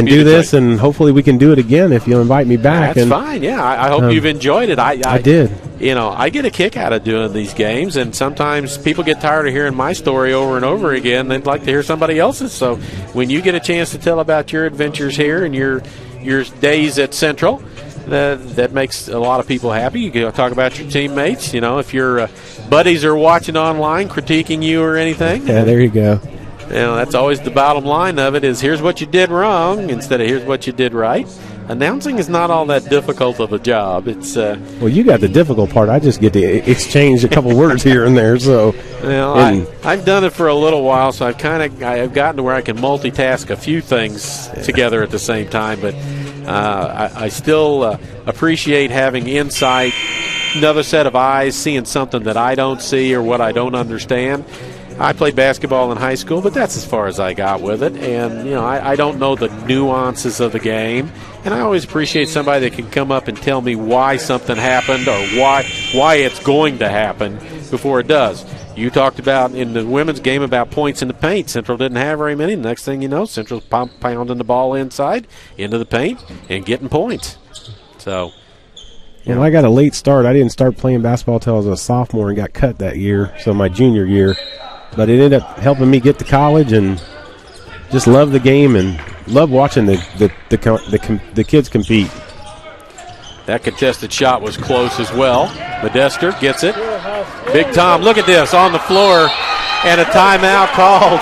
B: do this, and hopefully we can do it again if you'll invite me back.
A: That's fine. Yeah, I hope you've enjoyed it. I
B: did.
A: I get a kick out of doing these games, and sometimes people get tired of hearing my story over and over again. They'd like to hear somebody else's. So when you get a chance to tell about your adventures here and your days at Central, that makes a lot of people happy. You can talk about your teammates. If your buddies are watching online critiquing you or anything.
B: Yeah, there you go.
A: That's always the bottom line of it is here's what you did wrong instead of here's what you did right. Announcing is not all that difficult of a job. It's
B: well, you got the difficult part. I just get to exchange a couple words here and there. So,
A: I've done it for a little while, so I've gotten to where I can multitask a few things together at the same time. But I still appreciate having insight, another set of eyes, seeing something that I don't see or what I don't understand. I played basketball in high school, but that's as far as I got with it. And, I don't know the nuances of the game. And I always appreciate somebody that can come up and tell me why something happened or why it's going to happen before it does. You talked about in the women's game about points in the paint. Central didn't have very many. Next thing you know, Central's pounding the ball inside, into the paint, and getting points. So,
B: well, I got a late start. I didn't start playing basketball until I was a sophomore and got cut that year, so my junior year. But it ended up helping me get to college and just love the game and love watching the kids compete.
A: That contested shot was close as well. Modester gets it. Big Tom, look at this, on the floor, and a timeout called.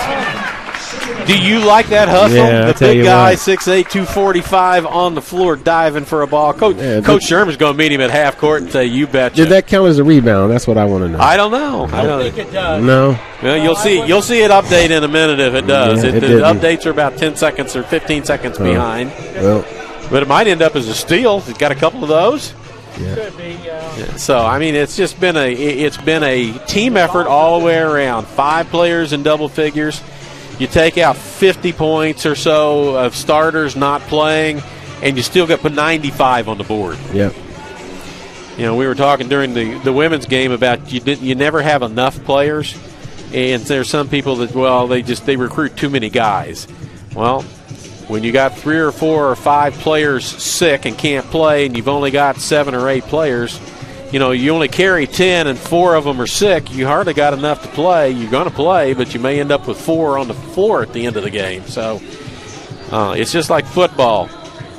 A: Do you like that hustle?
B: Yeah,
A: the big guy, 6'8", 245, on the floor diving for a ball. Coach Sherman's going to meet him at half court and say, you betcha.
B: Did that count as a rebound? That's what I want to know.
A: I don't know.
H: I don't think it does.
B: No.
A: Well, you'll see it update in a minute if it does.
B: Yeah,
A: the updates are about 10 seconds or 15 seconds behind.
B: Well,
A: but it might end up as a steal. He's got a couple of those.
B: Yeah.
H: Could be, yeah.
A: So I mean, it's been a team effort all the way around. 5 players in double figures. You take out 50 points or so of starters not playing, and you still got put 95 on the board.
B: Yep.
A: You know, we were talking during the women's game about you never have enough players, and there's some people that they recruit too many guys. Well, when you got 3 or 4 or 5 players sick and can't play, and you've only got 7 or 8 players, you know, you only carry 10 and 4 of them are sick, you hardly got enough to play. You're going to play, but you may end up with 4 on the floor at the end of the game. So it's just like football.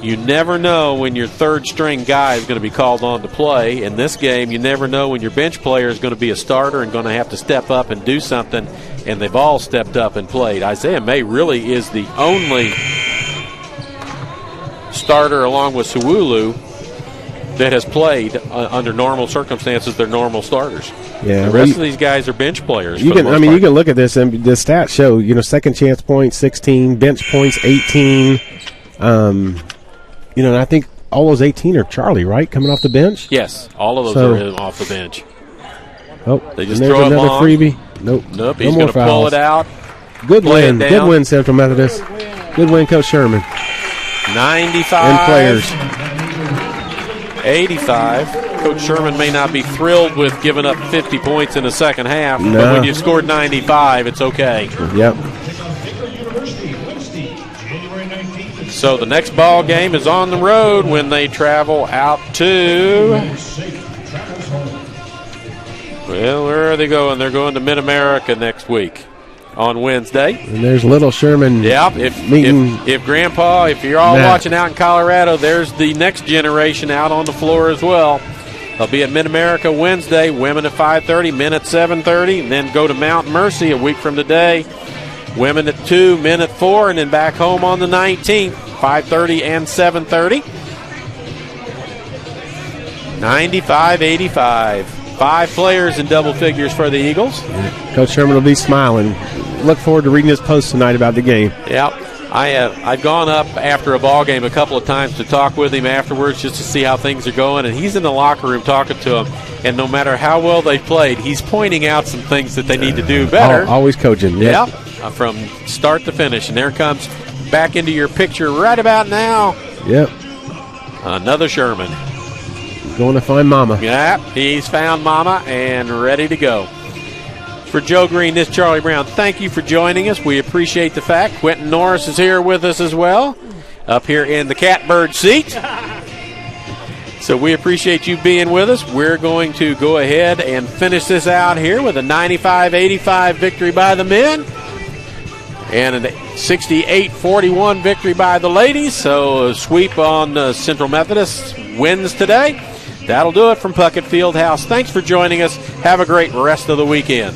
A: You never know when your third-string guy is going to be called on to play. In this game, you never know when your bench player is going to be a starter and going to have to step up and do something, and they've all stepped up and played. Isaiah May really is the only starter, along with Suwulu, that has played under normal circumstances. They're normal starters.
B: Yeah,
A: the rest of these guys are bench players.
B: You can look at this, and the stats show, you know, second chance points 16, bench points 18. You know, and I think all those 18 are Charlie, right, coming off the bench?
A: Yes, all of those are off the bench.
B: Oh,
A: they just throw
B: another
A: long.
B: freebie. Nope.
A: He's going to pull it out.
B: Good win. Good win, Central Methodist. Good win, Coach Sherman.
A: 95.
B: And players.
A: 85. Coach Sherman may not be thrilled with giving up 50 points in the second half,
B: no.
A: But when you've scored 95, it's okay.
B: Yep.
A: So the next ball game is on the road when they travel out to... Well, where are they going? They're going to Mid-America next week on Wednesday.
B: And there's Little Sherman.
A: Yep. If Grandpa, if you're all watching out in Colorado, there's the next generation out on the floor as well. They'll be at Mid-America Wednesday, women at 5:30, men at 7:30, and then go to Mount Mercy a week from today. Women at 2, men at 4, and then back home on the 19th, 5:30 and 7:30. 95-85. 5 players in double figures for the Eagles.
B: Coach Sherman will be smiling. Look forward to reading his post tonight about the game.
A: Yep. I've gone up after a ball game a couple of times to talk with him afterwards just to see how things are going, and he's in the locker room talking to them. And no matter how well they played, he's pointing out some things that they need to do better.
B: Always coaching.
A: Yep. From start to finish. And there comes back into your picture right about now.
B: Yep.
A: Another Sherman.
B: Going to find Mama.
A: Yep. He's found Mama and ready to go. For Joe Green, this is Charlie Brown. Thank you for joining us. We appreciate the fact. Quentin Norris is here with us as well, up here in the catbird seat. So we appreciate you being with us. We're going to go ahead and finish this out here with a 95-85 victory by the men and a 68-41 victory by the ladies. So a sweep on Central Methodist wins today. That'll do it from Puckett Fieldhouse. Thanks for joining us. Have a great rest of the weekend.